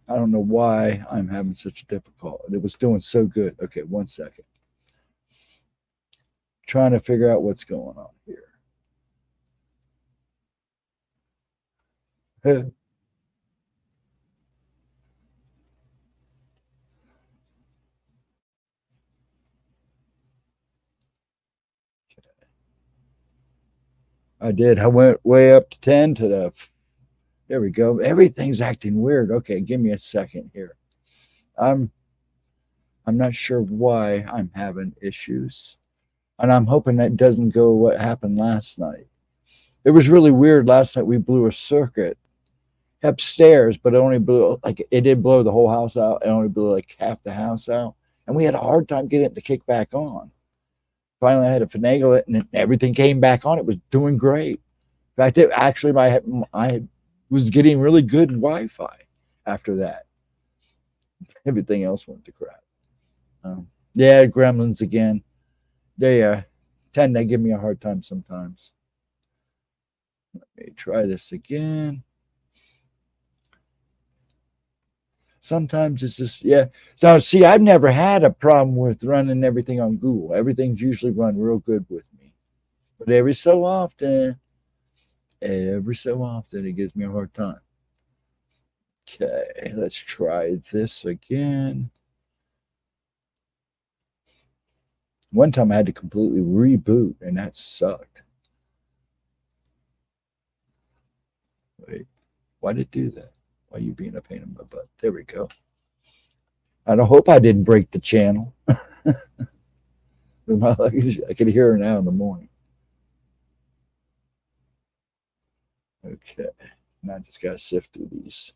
I don't know why I'm having such a difficulty. It was doing so good. Okay, 1 second. Trying to figure out what's going on here. Okay. I did. I went way up to 10 to the. There we go. Everything's acting weird. Okay, give me a second here. I'm not sure why I'm having issues. And I'm hoping that doesn't go what happened last night. It was really weird. Last night we blew a circuit upstairs, but it only blew it didn't blow the whole house out. It only blew like half the house out. And we had a hard time getting it to kick back on. Finally, I had to finagle it, and everything came back on. It was doing great. In fact, I was getting really good Wi-Fi after that. Everything else went to crap. Yeah, gremlins again. They tend to give me a hard time sometimes. Let me try this again. Sometimes it's just, yeah. So, see, I've never had a problem with running everything on Google. Everything's usually run real good with me. But every so often, it gives me a hard time. Okay, let's try this again. One time I had to completely reboot, and that sucked. Wait, why did it do that? Why are you being a pain in my butt? There we go. I don't hope I didn't break the channel. I can hear her now in the morning. Okay, now I just gotta sift through these.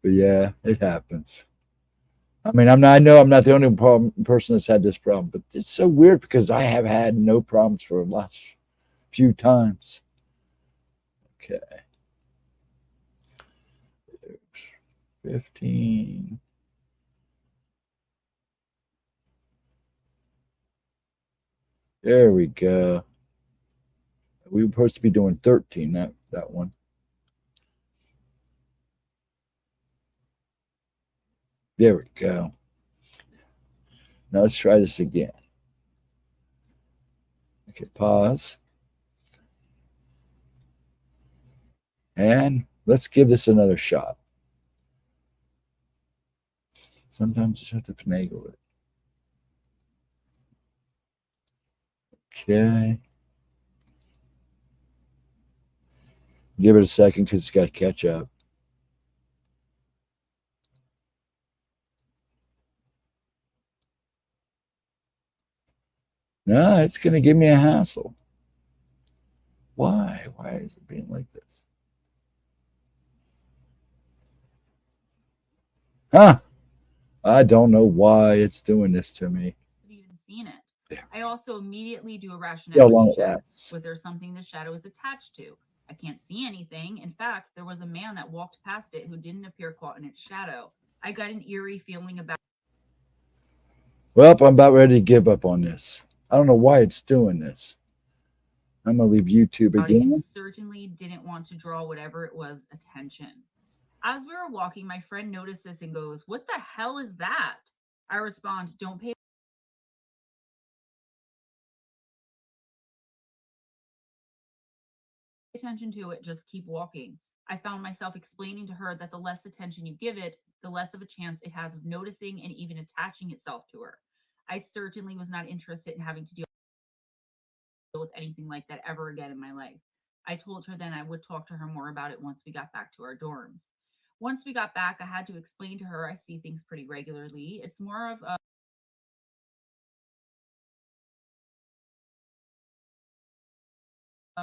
But yeah, it happens. I mean, I know I'm not the only person that's had this problem, but it's so weird because I have had no problems for the last few times. Okay. 15. There we go. We were supposed to be doing 13, that one. There we go. Now let's try this again. Okay, pause. And let's give this another shot. Sometimes you have to finagle it. Okay. Give it a second because it's got to catch up. No, it's going to give me a hassle. Why? Why is it being like this? Huh? I don't know why it's doing this to me. Even seen it. Yeah. I also immediately do a See how long rationality it check. lasts. Was there something the shadow is attached to? I can't see anything. In fact, there was a man that walked past it who didn't appear caught in its shadow. I got an eerie feeling about. Well, I'm about ready to give up on this. I don't know why it's doing this. I'm going to leave YouTube again. And certainly didn't want to draw whatever it was attention. As we were walking, my friend noticed this and goes, "What the hell is that?" I respond, "Don't pay attention to it, just keep walking." I found myself explaining to her that the less attention you give it, the less of a chance it has of noticing and even attaching itself to her. I certainly was not interested in having to deal with anything like that ever again in my life. I told her then I would talk to her more about it once we got back to our dorms. Once we got back, I had to explain to her I see things pretty regularly. It's more of a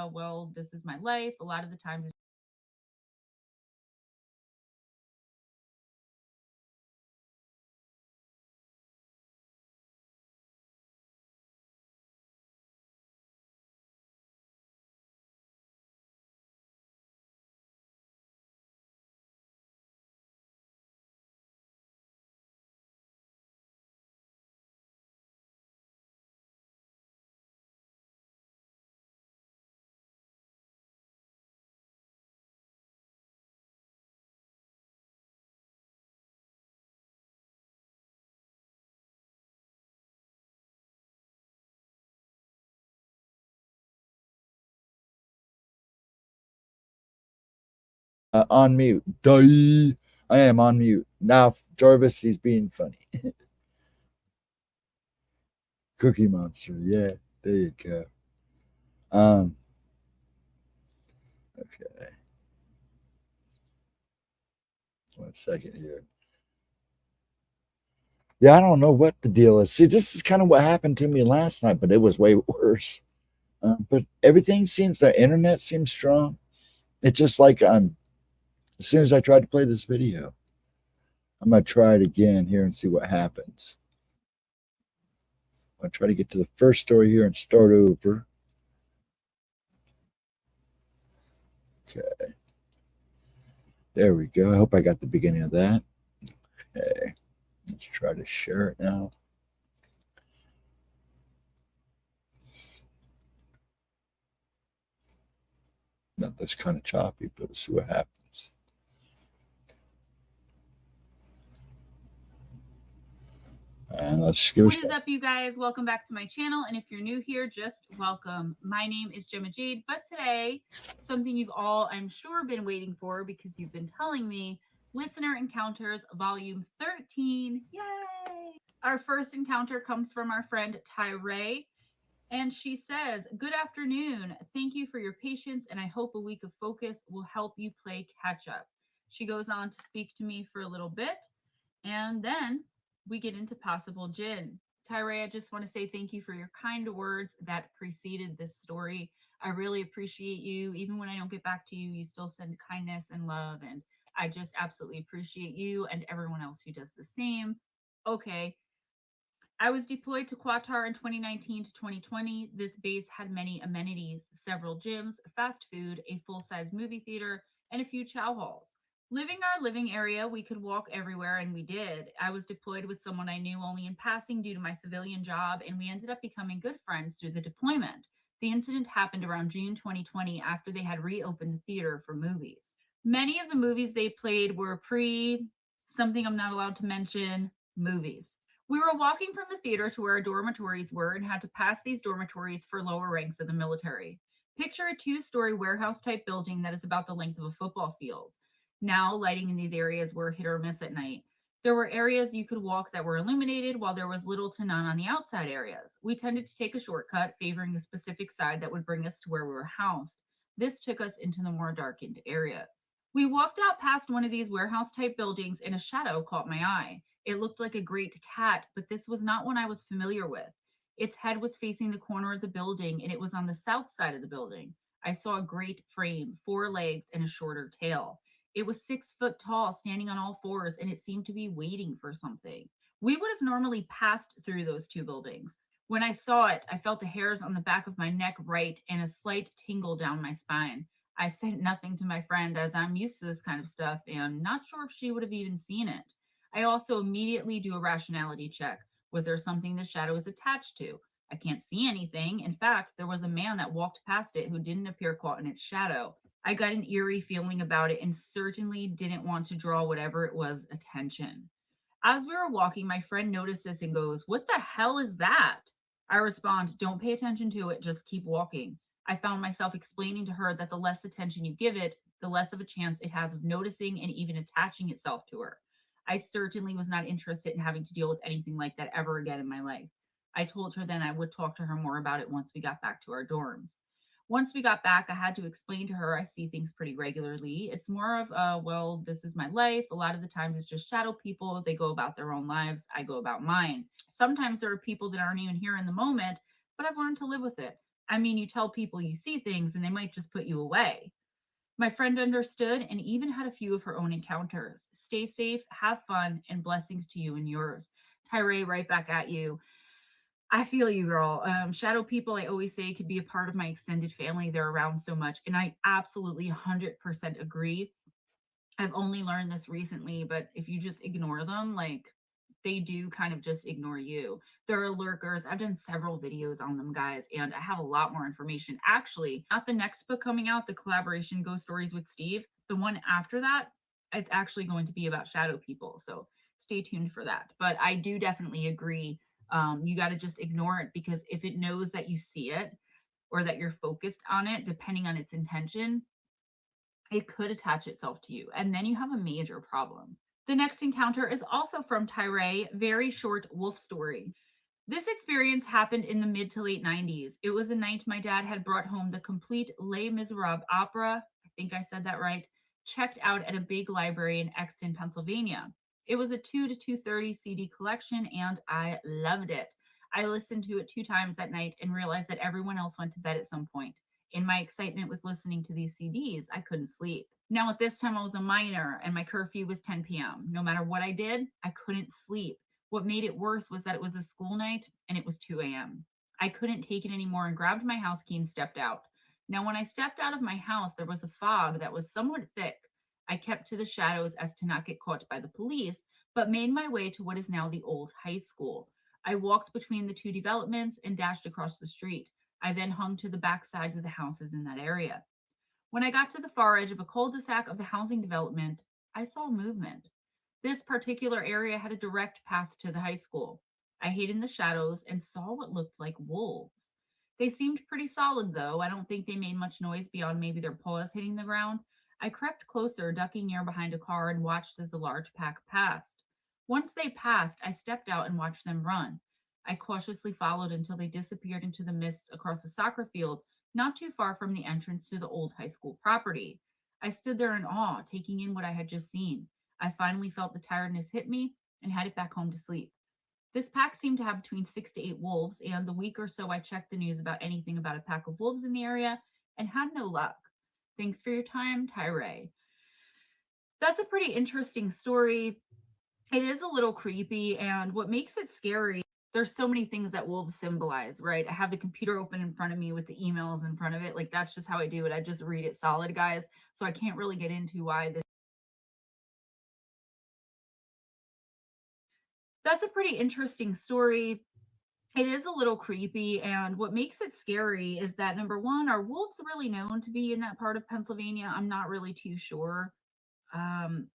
well, this is my life. A lot of the times On mute. Duh. I am on mute. Now, Jarvis, he's being funny. Cookie Monster. Yeah, there you go. Okay. 1 second here. Yeah, I don't know what the deal is. See, this is kind of what happened to me last night, but it was way worse. But everything seems, the internet seems strong. It's just like as soon as I tried to play this video, I'm going to try it again here and see what happens. I'll try to get to the first story here and start over. Okay. There we go. I hope I got the beginning of that. Okay. Let's try to share it now. Now that's kind of choppy, but we'll see what happens. And let's give it a shot. What is up, you guys? Welcome back to my channel. And if you're new here, just welcome. My name is Gemma Jade, but today, something you've all, I'm sure, been waiting for because you've been telling me Listener Encounters, Volume 13. Yay! Our first encounter comes from our friend Tyray, and she says, "Good afternoon. Thank you for your patience, and I hope a week of focus will help you play catch up." She goes on to speak to me for a little bit, and then we get into possible gin. Tyray, I just want to say thank you for your kind words that preceded this story. I really appreciate you. Even when I don't get back to you, you still send kindness and love, and I just absolutely appreciate you and everyone else who does the same. Okay, I was deployed to Qatar in 2019 to 2020. This base had many amenities, several gyms, fast food, a full size movie theater, and a few chow halls. Living our living area, we could walk everywhere, and we did. I was deployed with someone I knew only in passing due to my civilian job, and we ended up becoming good friends through the deployment. The incident happened around June 2020 after they had reopened the theater for movies. Many of the movies they played were something I'm not allowed to mention movies. We were walking from the theater to where our dormitories were and had to pass these dormitories for lower ranks of the military. Picture a two-story warehouse type building that is about the length of a football field. Now, lighting in these areas were hit or miss at night. There were areas you could walk that were illuminated, while there was little to none on the outside areas. We tended to take a shortcut, favoring a specific side that would bring us to where we were housed. This took us into the more darkened areas. We walked out past one of these warehouse type buildings, and a shadow caught my eye. It looked like a great cat, but this was not one I was familiar with. Its head was facing the corner of the building, and it was on the south side of the building. I saw a great frame, four legs, and a shorter tail. It was 6 foot tall, standing on all fours, and it seemed to be waiting for something. We would have normally passed through those two buildings. When I saw it, I felt the hairs on the back of my neck right and a slight tingle down my spine. I said nothing to my friend as I'm used to this kind of stuff and not sure if she would have even seen it. I also immediately do a rationality check. Was there something the shadow is attached to? I can't see anything. In fact, there was a man that walked past it who didn't appear caught in its shadow. I got an eerie feeling about it and certainly didn't want to draw whatever it was attention. As we were walking, my friend noticed this and goes, "What the hell is that?" I respond, "Don't pay attention to it, just keep walking." I found myself explaining to her that the less attention you give it, the less of a chance it has of noticing and even attaching itself to her. I certainly was not interested in having to deal with anything like that ever again in my life. I told her then I would talk to her more about it once we got back to our dorms. Once we got back, I had to explain to her I see things pretty regularly. It's more of, well, this is my life. A lot of the times it's just shadow people. They go about their own lives. I go about mine. Sometimes there are people that aren't even here in the moment, but I've learned to live with it. I mean, you tell people you see things and they might just put you away. My friend understood and even had a few of her own encounters. Stay safe, have fun, and blessings to you and yours. Tyree, right back at you. I feel you, girl. Shadow people, I always say, could be a part of my extended family. They're around so much. And I absolutely 100% agree. I've only learned this recently, but if you just ignore them, like they do kind of just ignore you. There are lurkers. I've done several videos on them, guys, and I have a lot more information. Actually, not the next book coming out, the collaboration Ghost Stories with Steve, the one after that, it's actually going to be about shadow people. So stay tuned for that. But I do definitely agree. You got to just ignore it because if it knows that you see it or that you're focused on it, depending on its intention, it could attach itself to you, and then you have a major problem. The next encounter is also from Tyree, very short wolf story. This experience happened in the mid to late 90s. It was a night my dad had brought home the complete Les Miserables opera, I think I said that right, checked out at a big library in Exton, Pennsylvania. It was a 2 to 2:30 CD collection and I loved it. I listened to it 2 times that night and realized that everyone else went to bed at some point. In my excitement with listening to these CDs, I couldn't sleep. Now, at this time, I was a minor and my curfew was 10 p.m. No matter what I did, I couldn't sleep. What made it worse was that it was a school night and it was 2 a.m. I couldn't take it anymore and grabbed my house key and stepped out. Now, when I stepped out of my house, there was a fog that was somewhat thick. I kept to the shadows as to not get caught by the police, but made my way to what is now the old high school. I walked between the two developments and dashed across the street. I then hung to the back sides of the houses in that area. When I got to the far edge of a cul-de-sac of the housing development, I saw movement. This particular area had a direct path to the high school. I hid in the shadows and saw what looked like wolves. They seemed pretty solid, though. I don't think they made much noise beyond maybe their paws hitting the ground. I crept closer, ducking near behind a car, and watched as the large pack passed. Once they passed, I stepped out and watched them run. I cautiously followed until they disappeared into the mists across a soccer field, not too far from the entrance to the old high school property. I stood there in awe, taking in what I had just seen. I finally felt the tiredness hit me and headed back home to sleep. This pack seemed to have between 6 to 8 wolves, and the week or so I checked the news about anything about a pack of wolves in the area and had no luck. Thanks for your time, Tyree. That's a pretty interesting story. It is a little creepy, and what makes it scary, there's so many things that wolves symbolize, right? I have the computer open in front of me with the emails in front of it. Like, that's just how I do it. I just read it solid, guys. So I can't really get into why this. That's a pretty interesting story. It is a little creepy, and what makes it scary is that number one, are wolves really known to be in that part of Pennsylvania? I'm not really too sure. Um,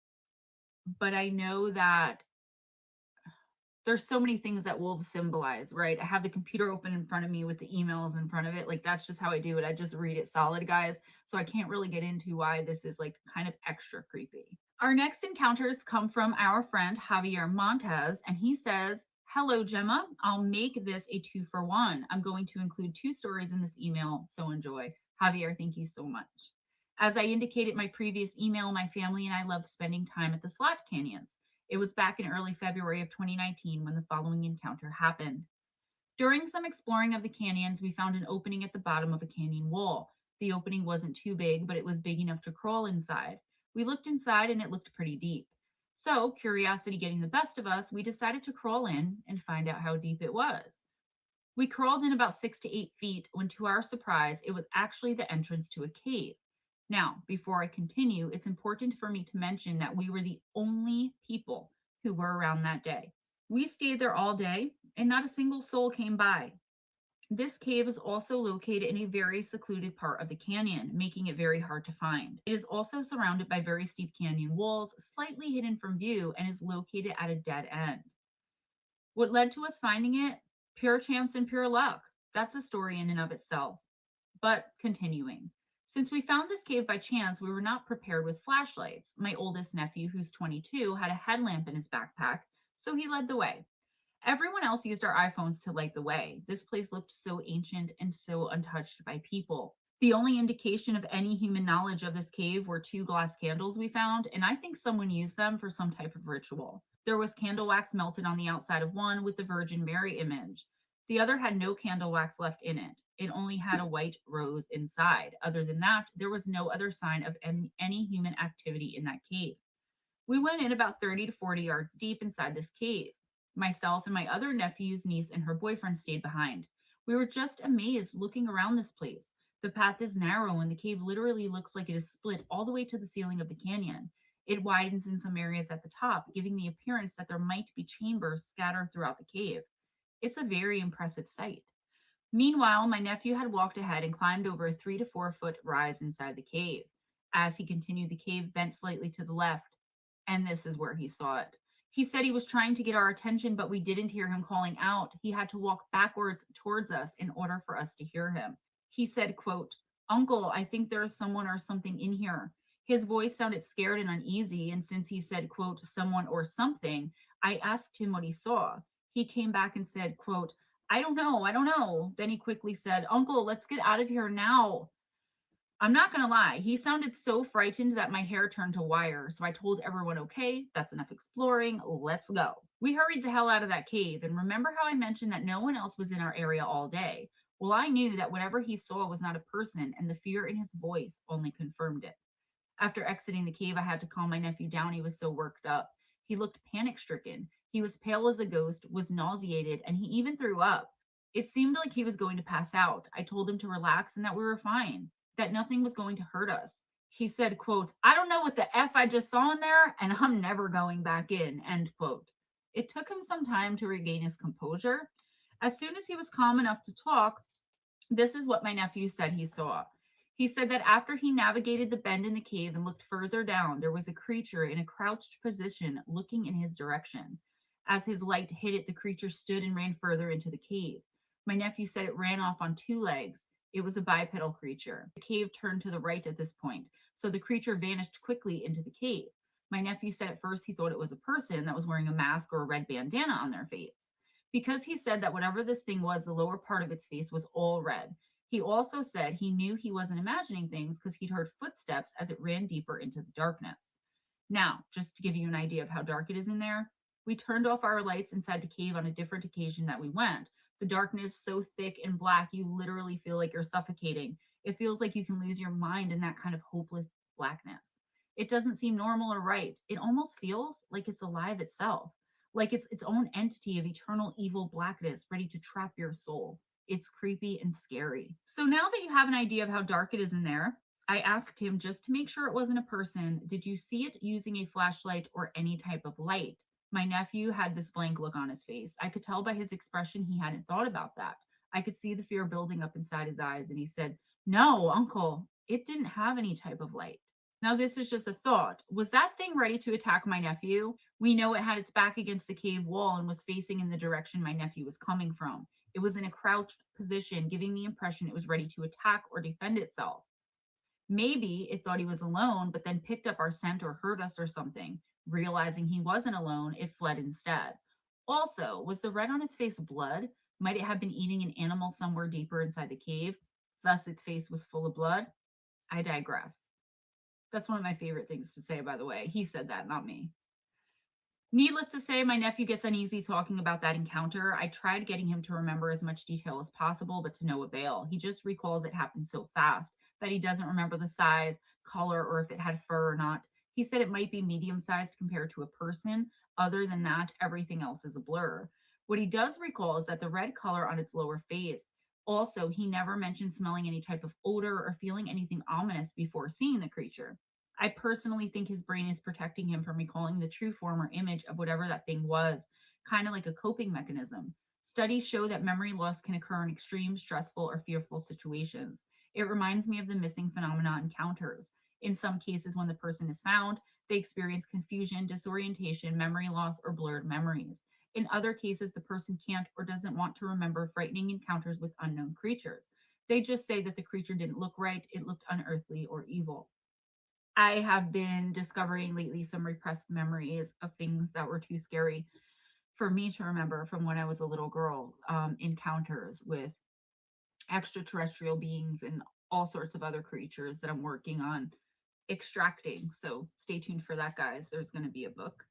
but I know that there's so many things that wolves symbolize, right? I have the computer open in front of me with the emails in front of it. Like, that's just how I do it. I just read it solid, guys. So I can't really get into why this is like kind of extra creepy. Our next encounters come from our friend Javier Montez, and he says, "Hello, Gemma. I'll make this a 2-for-1. I'm going to include 2 stories in this email, so enjoy." Javier, thank you so much. As I indicated in my previous email, my family and I love spending time at the slot canyons. It was back in early February of 2019 when the following encounter happened. During some exploring of the canyons, we found an opening at the bottom of a canyon wall. The opening wasn't too big, but it was big enough to crawl inside. We looked inside and it looked pretty deep. So, curiosity getting the best of us, we decided to crawl in and find out how deep it was. We crawled in about 6 to 8 feet when, to our surprise, it was actually the entrance to a cave. Now, before I continue, it's important for me to mention that we were the only people who were around that day. We stayed there all day, and not a single soul came by. This cave is also located in a very secluded part of the canyon, making it very hard to find. It is also surrounded by very steep canyon walls, slightly hidden from view, and is located at a dead end. What led to us finding it? Pure chance and pure luck. That's a story in and of itself. But continuing. Since we found this cave by chance, we were not prepared with flashlights. My oldest nephew, who's 22, had a headlamp in his backpack, so he led the way. Everyone else used our iPhones to light the way. This place looked so ancient and so untouched by people. The only indication of any human knowledge of this cave were 2 glass candles we found, and I think someone used them for some type of ritual. There was candle wax melted on the outside of one with the Virgin Mary image. The other had no candle wax left in it. It only had a white rose inside. Other than that, there was no other sign of any human activity in that cave. We went in about 30 to 40 yards deep inside this cave. Myself and my other nephew's niece and her boyfriend stayed behind. We were just amazed looking around this place. The path is narrow and the cave literally looks like it is split all the way to the ceiling of the canyon. It widens in some areas at the top, giving the appearance that there might be chambers scattered throughout the cave. It's a very impressive sight. Meanwhile, my nephew had walked ahead and climbed over a 3 to 4 foot rise inside the cave. As he continued, the cave bent slightly to the left, and this is where he saw it. He said he was trying to get our attention, but we didn't hear him calling out. He had to walk backwards towards us in order for us to hear him. He said, quote, "Uncle, I think there is someone or something in here." His voice sounded scared and uneasy, and since he said, quote, "someone or something," I asked him what he saw. He came back and said, quote, I don't know. Then he quickly said, "Uncle, let's get out of here now." I'm not going to lie, he sounded so frightened that my hair turned to wire. So I told everyone, okay, that's enough exploring. Let's go. We hurried the hell out of that cave. And remember how I mentioned that no one else was in our area all day? Well, I knew that whatever he saw was not a person, and the fear in his voice only confirmed it. After exiting the cave, I had to calm my nephew down. He was so worked up. He looked panic stricken. He was pale as a ghost, was nauseated, and he even threw up. It seemed like he was going to pass out. I told him to relax and that we were fine, that nothing was going to hurt us. He said, quote, "I don't know what the F I just saw in there, and I'm never going back in," end quote. It took him some time to regain his composure. As soon as he was calm enough to talk, this is what my nephew said he saw. He said that after he navigated the bend in the cave and looked further down, there was a creature in a crouched position looking in his direction. As his light hit it, the creature stood and ran further into the cave. My nephew said it ran off on 2 legs. It was a bipedal creature. The cave turned to the right at this point, so the creature vanished quickly into the cave. My nephew said at first he thought it was a person that was wearing a mask or a red bandana on their face. Because he said that whatever this thing was, the lower part of its face was all red. He also said he knew he wasn't imagining things because he'd heard footsteps as it ran deeper into the darkness. Now, just to give you an idea of how dark it is in there, we turned off our lights inside the cave on a different occasion that we went. The darkness so thick and black, you literally feel like you're suffocating. It feels like you can lose your mind in that kind of hopeless blackness. It doesn't seem normal or right. It almost feels like it's alive itself, like it's its own entity of eternal evil blackness ready to trap your soul. It's creepy and scary. So now that you have an idea of how dark it is in there, I asked him, just to make sure it wasn't a person, did you see it using a flashlight or any type of light? My nephew had this blank look on his face. I could tell by his expression he hadn't thought about that. I could see the fear building up inside his eyes, and he said, "No, uncle, it didn't have any type of light." Now, this is just a thought. Was that thing ready to attack my nephew? We know it had its back against the cave wall and was facing in the direction my nephew was coming from. It was in a crouched position, giving the impression it was ready to attack or defend itself. Maybe it thought he was alone, but then picked up our scent or heard us or something. Realizing he wasn't alone, it fled instead. Also, was the red on its face blood? Might it have been eating an animal somewhere deeper inside the cave? Thus, its face was full of blood? I digress. That's one of my favorite things to say, by the way. He said that, not me. Needless to say, my nephew gets uneasy talking about that encounter. I tried getting him to remember as much detail as possible, but to no avail. He just recalls it happened so fast that he doesn't remember the size, color, or if it had fur or not. He said it might be medium-sized compared to a person. Other than that, everything else is a blur. What he does recall is that the red color on its lower face. Also, he never mentioned smelling any type of odor or feeling anything ominous before seeing the creature. I personally think his brain is protecting him from recalling the true form or image of whatever that thing was, kind of like a coping mechanism. Studies show that memory loss can occur in extreme, stressful, or fearful situations. It reminds me of the missing phenomena encounters. In some cases, when the person is found, they experience confusion, disorientation, memory loss, or blurred memories. In other cases, the person can't or doesn't want to remember frightening encounters with unknown creatures. They just say that the creature didn't look right, it looked unearthly or evil. I have been discovering lately some repressed memories of things that were too scary for me to remember from when I was a little girl, encounters with extraterrestrial beings and all sorts of other creatures that I'm working on extracting. So stay tuned for that, guys. There's going to be a book.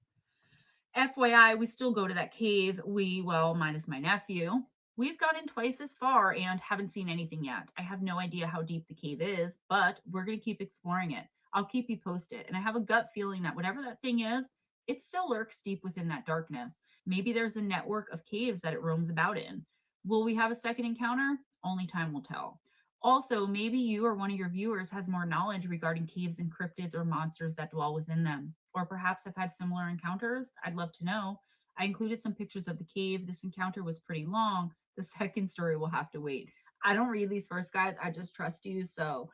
FYI, we still go to that cave. Well, minus my nephew. We've gone in twice as far and haven't seen anything yet. I have no idea how deep the cave is, but we're going to keep exploring it. I'll keep you posted. And I have a gut feeling that whatever that thing is, it still lurks deep within that darkness. Maybe there's a network of caves that it roams about in. Will we have a second encounter? Only time will tell. Also, maybe you or one of your viewers has more knowledge regarding caves and cryptids or monsters that dwell within them, or perhaps have had similar encounters. I'd love to know. I included some pictures of the cave. This encounter was pretty long. The second story will have to wait. I don't read these first, guys. I just trust you. So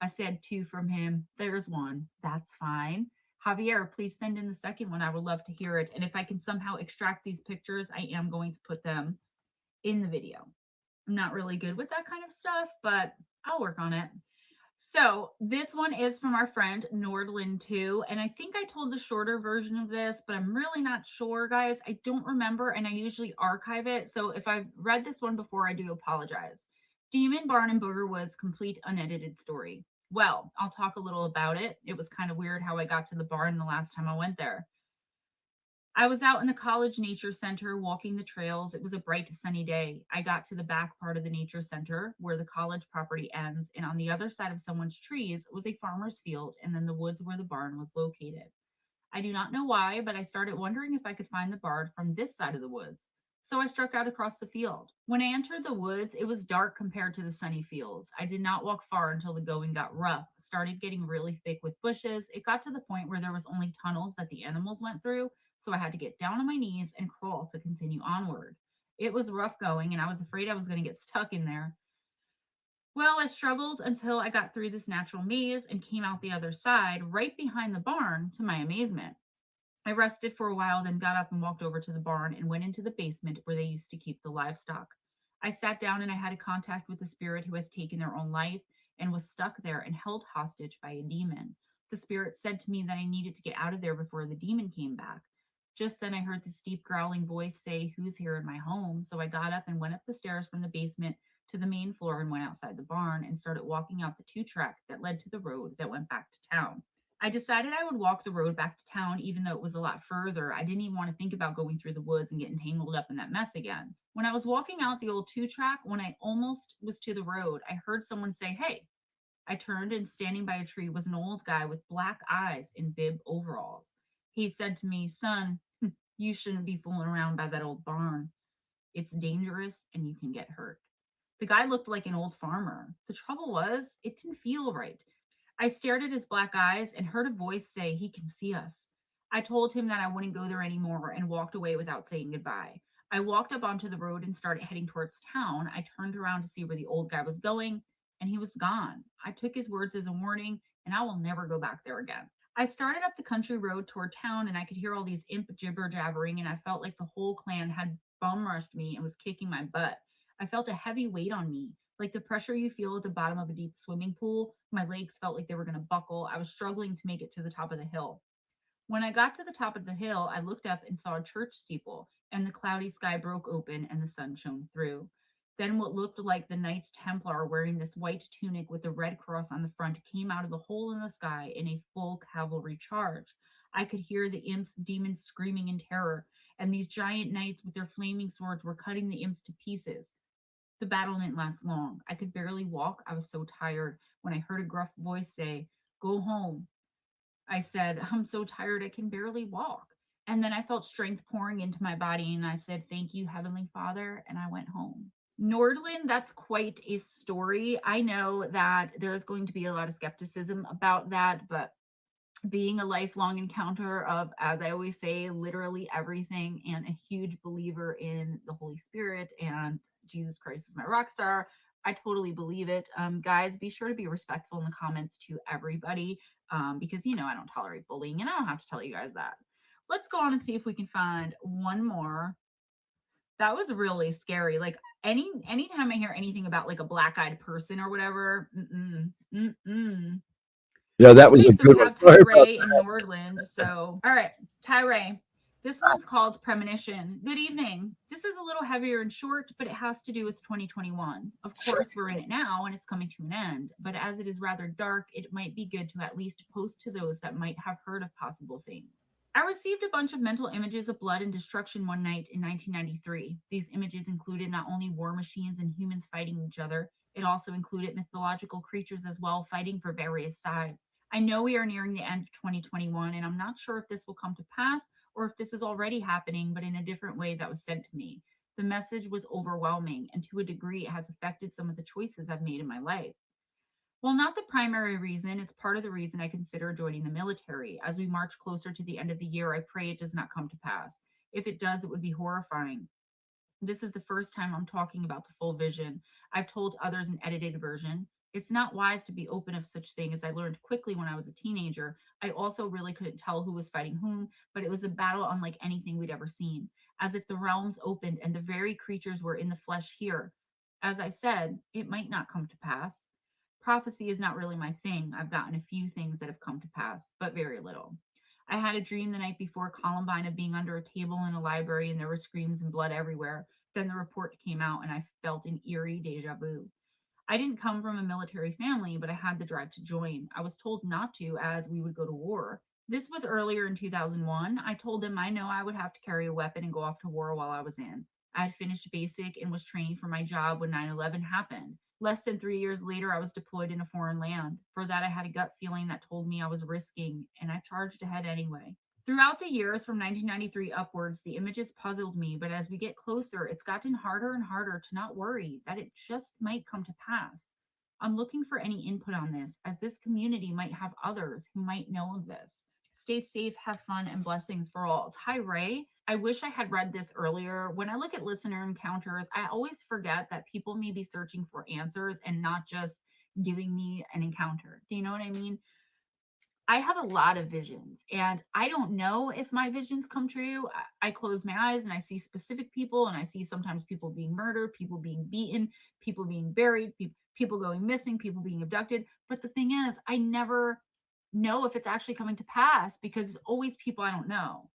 I said 2 from him. There's 1. That's fine. Javier, please send in the second one. I would love to hear it. And if I can somehow extract these pictures, I am going to put them in the video. I'm not really good with that kind of stuff, but I'll work on it. So this one is from our friend Nordlin2, and I think I told the shorter version of this, but I'm really not sure, guys. I don't remember, and I usually archive it. So if I've read this one before, I do apologize. Demon Barn in Booger Woods, complete unedited story. Well, I'll talk a little about it. It was kind of weird how I got to the barn the last time I went there. I was out in the college nature center walking the trails. It was a bright, sunny day. I got to the back part of the nature center where the college property ends, and on the other side of someone's trees was a farmer's field, and then the woods where the barn was located. I do not know why, but I started wondering if I could find the barn from this side of the woods. So I struck out across the field. When I entered the woods, it was dark compared to the sunny fields. I did not walk far until the going got rough, started getting really thick with bushes. It got to the point where there was only tunnels that the animals went through, so I had to get down on my knees and crawl to continue onward. It was rough going, and I was afraid I was going to get stuck in there. Well, I struggled until I got through this natural maze and came out the other side, right behind the barn, to my amazement. I rested for a while, then got up and walked over to the barn and went into the basement where they used to keep the livestock. I sat down and I had a contact with the spirit who has taken their own life and was stuck there and held hostage by a demon. The spirit said to me that I needed to get out of there before the demon came back. Just then I heard this deep growling voice say, "Who's here in my home?" So I got up and went up the stairs from the basement to the main floor and went outside the barn and started walking out the 2-track that led to the road that went back to town. I decided I would walk the road back to town, even though it was a lot further. I didn't even want to think about going through the woods and getting tangled up in that mess again. When I was walking out the old 2-track, when I almost was to the road, I heard someone say, "Hey." I turned, and standing by a tree was an old guy with black eyes and bib overalls. He said to me, "Son, you shouldn't be fooling around by that old barn. It's dangerous and you can get hurt." The guy looked like an old farmer. The trouble was, it didn't feel right. I stared at his black eyes and heard a voice say, "He can see us." I told him that I wouldn't go there anymore and walked away without saying goodbye. I walked up onto the road and started heading towards town. I turned around to see where the old guy was going, and he was gone. I took his words as a warning, and I will never go back there again. I started up the country road toward town, and I could hear all these imp jibber jabbering, and I felt like the whole clan had bum rushed me and was kicking my butt. I felt a heavy weight on me, like the pressure you feel at the bottom of a deep swimming pool. My legs felt like they were going to buckle. I was struggling to make it to the top of the hill. When I got to the top of the hill, I looked up and saw a church steeple, and the cloudy sky broke open and the sun shone through. Then what looked like the Knights Templar wearing this white tunic with a red cross on the front came out of the hole in the sky in a full cavalry charge. I could hear the imps, demons screaming in terror, and these giant knights with their flaming swords were cutting the imps to pieces. The battle didn't last long. I could barely walk. I was so tired when I heard a gruff voice say, "Go home." I said, "I'm so tired I can barely walk." And then I felt strength pouring into my body and I said, "Thank you, Heavenly Father." And I went home. Nordland, that's quite a story. I know that there's going to be a lot of skepticism about that, but being a lifelong encounter of, as I always say, literally everything, and a huge believer in the Holy Spirit and Jesus Christ is my rock star, I totally believe it. Guys, be sure to be respectful in the comments to everybody, because I don't tolerate bullying, and I don't have to tell you guys that. Let's go on and see if we can find one more. That was really scary. Like anytime I hear anything about like a black-eyed person or whatever, Yeah, that was Okay, a so we good one. have Sorry about Tyray and Nordland. So, all right, Tyray. This one's called Premonition. Good evening. This is a little heavier and short, but it has to do with 2021. Of course, we're in it now and it's coming to an end. But as it is rather dark, it might be good to at least post to those that might have heard of possible things. I received a bunch of mental images of blood and destruction one night in 1993. These images included not only war machines and humans fighting each other, it also included mythological creatures as well, fighting for various sides. I know we are nearing the end of 2021, and I'm not sure if this will come to pass or if this is already happening, but in a different way that was sent to me. The message was overwhelming, and to a degree, it has affected some of the choices I've made in my life. While not the primary reason, it's part of the reason I consider joining the military. As we march closer to the end of the year, I pray it does not come to pass. If it does, it would be horrifying. This is the first time I'm talking about the full vision. I've told others an edited version. It's not wise to be open of such thing, as I learned quickly when I was a teenager. I also really couldn't tell who was fighting whom, but it was a battle unlike anything we'd ever seen, as if the realms opened and the very creatures were in the flesh here. As I said, it might not come to pass. Prophecy is not really my thing. I've gotten a few things that have come to pass, but very little. I had a dream the night before Columbine of being under a table in a library and there were screams and blood everywhere. Then the report came out and I felt an eerie deja vu. I didn't come from a military family, but I had the drive to join. I was told not to, as we would go to war. This was earlier in 2001. I told them I know I would have to carry a weapon and go off to war while I was in. I had finished basic and was training for my job when 9/11 happened. Less than 3 years later, I was deployed in a foreign land. For that, I had a gut feeling that told me I was risking, and I charged ahead anyway. Throughout the years from 1993 upwards, the images puzzled me, but as we get closer, it's gotten harder and harder to not worry that it just might come to pass. I'm looking for any input on this, as this community might have others who might know of this. Stay safe, have fun, and blessings for all. Hi, Ray. I wish I had read this earlier. When I look at listener encounters, I always forget that people may be searching for answers and not just giving me an encounter. Do you know what I mean? I have a lot of visions, and I don't know if my visions come true. I close my eyes and I see specific people, and I see sometimes people being murdered, people being beaten, people being buried, people going missing, people being abducted. But the thing is, I never know if it's actually coming to pass because it's always people I don't know.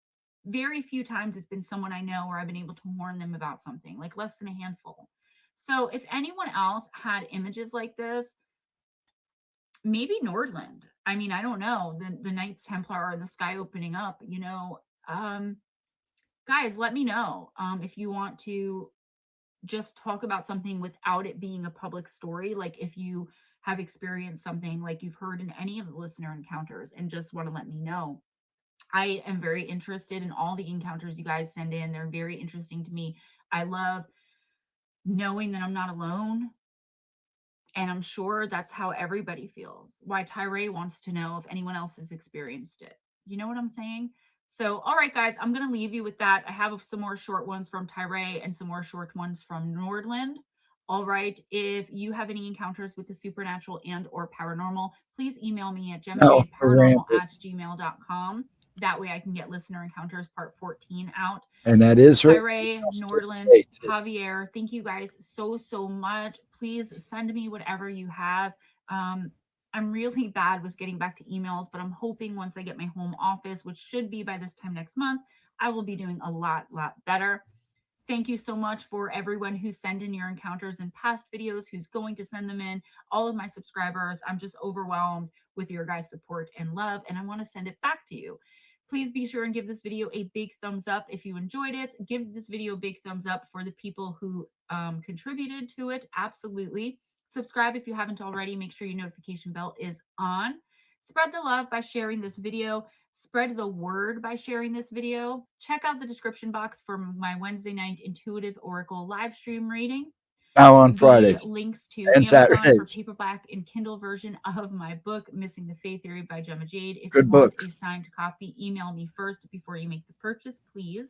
Very few times it's been someone I know where I've been able to warn them about something, like less than a handful. So if anyone else had images like this, maybe Nordland. I mean, I don't know. The Knights Templar and the sky opening up, um, guys, let me know if you want to just talk about something without it being a public story. Like if you have experienced something like you've heard in any of the listener encounters and just want to let me know. I am very interested in all the encounters you guys send in. They're very interesting to me. I love knowing that I'm not alone. And I'm sure that's how everybody feels. Why Tyree wants to know if anyone else has experienced it. You know what I'm saying? So, all right, guys, I'm going to leave you with that. I have some more short ones from Tyree and some more short ones from Nordland. All right. If you have any encounters with the supernatural and or paranormal, please email me at No, gemmajadeParanormal@gmail.com. That way I can get listener encounters part 14 out. and that is her. Tyree, Nordland, Javier, thank you guys so much. Please send me whatever you have. I'm really bad with getting back to emails, but I'm hoping once I get my home office, which should be by this time next month, I will be doing a lot better. Thank you so much for everyone who sent in your encounters in past videos, who's going to send them in, all of my subscribers. I'm just overwhelmed with your guys' support and love, and I want to send it back to you. Please be sure and give this video a big thumbs up if you enjoyed it. Give this video a big thumbs up for the people who contributed to it. Absolutely. Subscribe if you haven't already. Make sure your notification bell is on. Spread the love by sharing this video. Spread the word by sharing this video. Check out the description box for my Wednesday night Intuitive Oracle live stream reading. Now on Fridays. The links to and Amazon Saturdays. for paperback and Kindle version of my book, Missing the Faith Theory by Gemma Jade. If Good you want books. a signed copy, email me first before you make the purchase, please.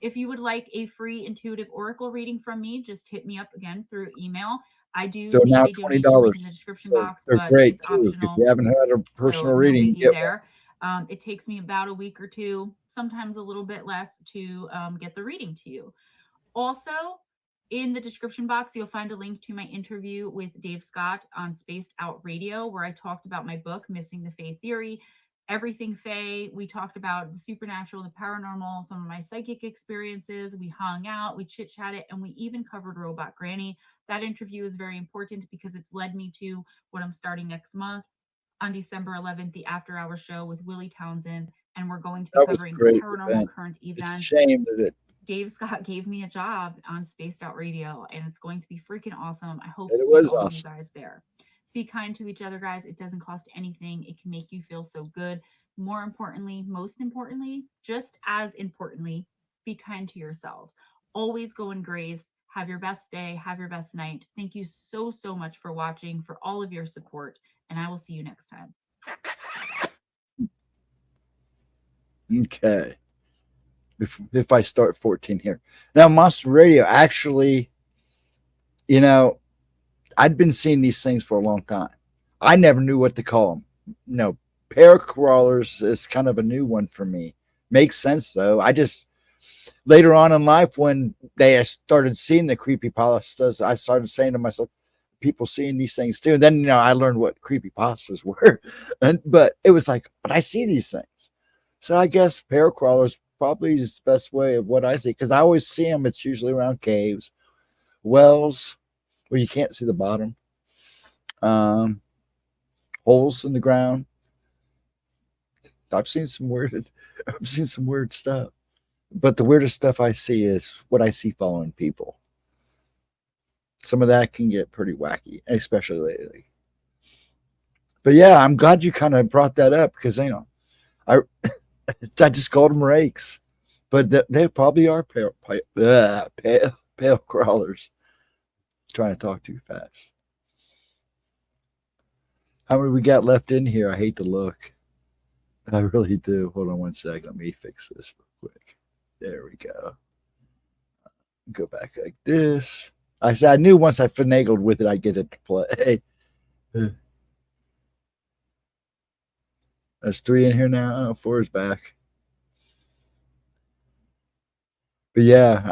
If you would like a free intuitive oracle reading from me, just hit me up again through email. I do They're leave now a donation $20. link in the description box, They're but great it's too. optional. If you haven't had a personal so reading, no get there. It takes me about a week or two, sometimes a little bit less, to get the reading to you. Also, in the description box, you'll find a link to my interview with Dave Scott on Spaced Out Radio, where I talked about my book, Missing the Faith Theory, everything Fae. We talked about the supernatural, the paranormal, some of my psychic experiences. We hung out, we chit-chatted, and we even covered Robot Granny. That interview is very important because it's led me to what I'm starting next month on December 11th, the After Hour Show with Willie Townsend, and we're going to be covering paranormal current events. It's a shame that it. Dave Scott gave me a job on Spaced Out Radio, and it's going to be freaking awesome. I hope It to see was all of you awesome. guys there. Be kind to each other, guys. It doesn't cost anything. It can make you feel so good. More importantly, most importantly, just as importantly, be kind to yourselves. Always go in grace. Have your best day. Have your best night. Thank you so much for watching, for all of your support, and I will see you next time. Okay. If I start 14 here. Now, Monster Radio, actually, I'd been seeing these things for a long time. I never knew what to call them. No, paracrawlers is kind of a new one for me. Makes sense, though. I just, later on in life, when they started seeing the creepypastas, I started saying to myself, people seeing these things too. And then, I learned what creepypastas were. But it was like, but I see these things. So I guess paracrawlers probably is the best way of what I see, because I always see them. It's usually around caves, wells where you can't see the bottom, holes in the ground. I've seen some weird stuff, but the weirdest stuff I see is what I see following people. Some of that can get pretty wacky, especially lately. But yeah, I'm glad you kind of brought that up, because I just called them rakes, but they probably are pale crawlers. Trying to talk too fast. How many we got left in here? I hate to look. I really do. Hold on one second. Let me fix this real quick. There we go. Go back like this. I knew once I finagled with it, I'd get it to play. There's 3 in here now. 4 is back. But yeah,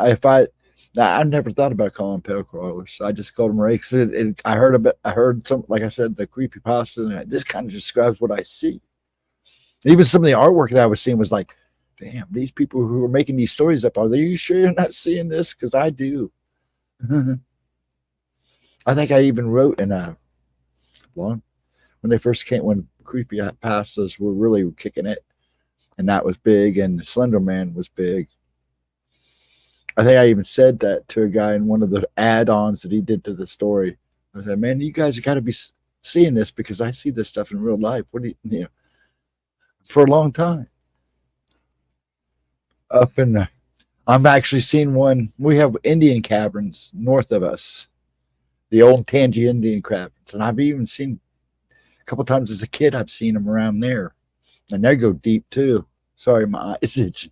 I never thought about calling pale crawlers. I just called them rakes. I heard some, like I said, the creepy pasta, and this kind of describes what I see. Even some of the artwork that I was seeing was like, damn, these people who are making these stories up, are you sure you're not seeing this? Because I do. I think I even wrote in a long when they first came, when creepy pastas were really kicking it, and that was big, and Slender Man was big. I think I even said that to a guy in one of the add-ons that he did to the story. I said, "Man, you guys got to be seeing this because I see this stuff in real life. What do you know?" For a long time, up in, I'm actually seeing one. We have Indian caverns north of us, the old Tangi Indian caverns, and I've even seen a couple times as a kid. I've seen them around there, and they go deep too. Sorry, my eyes itch.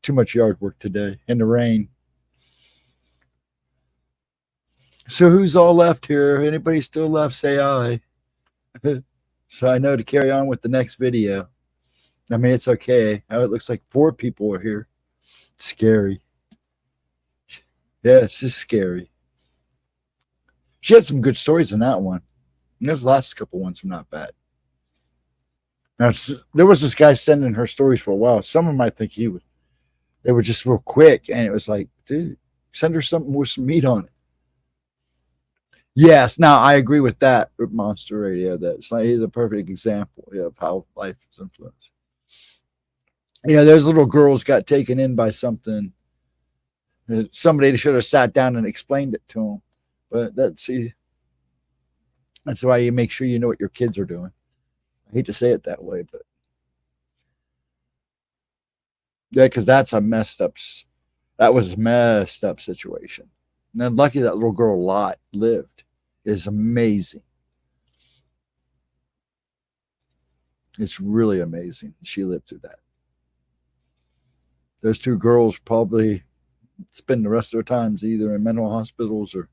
Too much yard work today in the rain. So who's all left here? Anybody still left? Say aye. So I know to carry on with the next video. I mean, it's okay. Now it looks like 4 people are here. It's scary. Yeah, it's just scary. She had some good stories in that one. And those last couple ones were not bad. Now, there was this guy sending her stories for a while. Some of them I think they were just real quick. And it was like, dude, send her something with some meat on it. Yes, now I agree with that, Monster Radio. That's like he's a perfect example of how life is influenced. Yeah, those little girls got taken in by something. Somebody should have sat down and explained it to them. But that's why you make sure you know what your kids are doing. I hate to say it that way, but yeah, because that was a messed up situation. And then lucky that little girl Lot lived. It is amazing. It's really amazing. She lived through that. Those 2 girls probably spend the rest of their times either in mental hospitals or,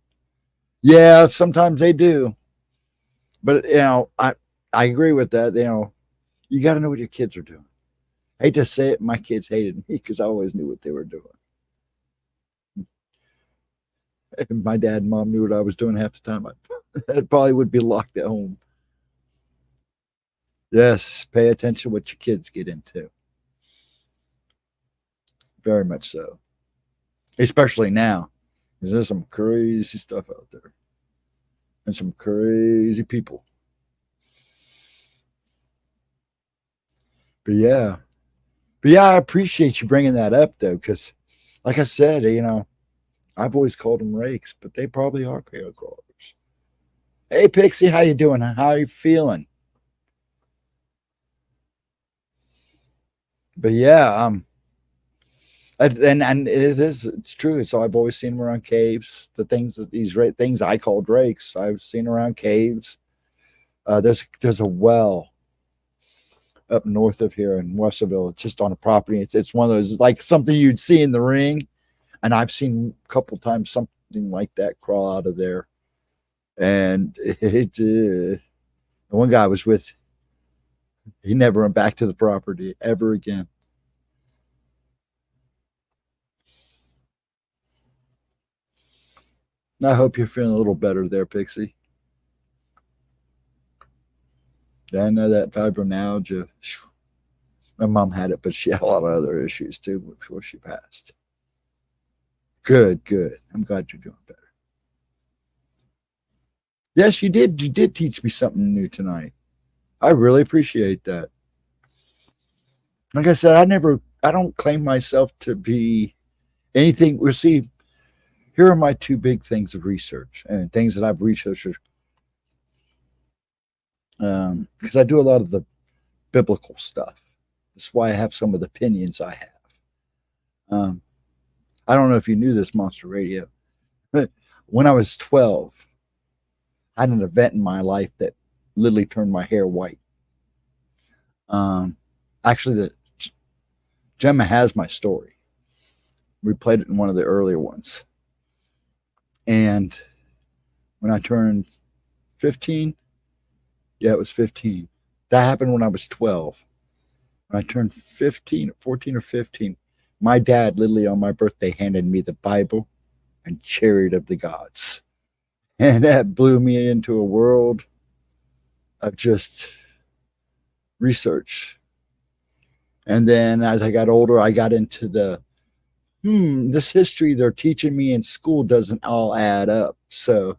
yeah, sometimes they do. But I agree with that. You got to know what your kids are doing. I hate to say it, my kids hated me because I always knew what they were doing. If my dad and mom knew what I was doing half the time, I probably would be locked at home. Yes, pay attention to what your kids get into. Very much so. Especially now. Because there's some crazy stuff out there. And some crazy people. But yeah. I appreciate you bringing that up, though, because like I said, I've always called them rakes, but they probably are pale crawlers. Hey, Pixie, how you doing? How you feeling? But yeah, and it's true. So I've always seen them around caves. The things that things I call rakes, I've seen around caves. There's a well up north of here in Westerville. It's just on a property. It's one of those like something you'd see in the ring, and I've seen a couple times something like that crawl out of there. And the one guy I was with, he never went back to the property ever again. I hope you're feeling a little better there, Pixie. Yeah, I know that fibromyalgia. My mom had it, but she had a lot of other issues too before she passed. Good. I'm glad you're doing better. Yes, you did. You did teach me something new tonight. I really appreciate that. Like I said, I don't claim myself to be anything. We'll see. Here are my 2 big things of research and things that I've researched. Because I do a lot of the biblical stuff. That's why I have some of the opinions I have. I don't know if you knew this, Monster Radio, but when I was 12, I had an event in my life that literally turned my hair white. Actually, the Gemma has my story. We played it in one of the earlier ones. And when I turned 15, yeah, it was 15. That happened when I was 12. When I turned 15, 14 or 15, my dad literally on my birthday handed me the Bible and Chariot of the Gods. And that blew me into a world of just research. And then as I got older, I got into this history they're teaching me in school doesn't all add up. So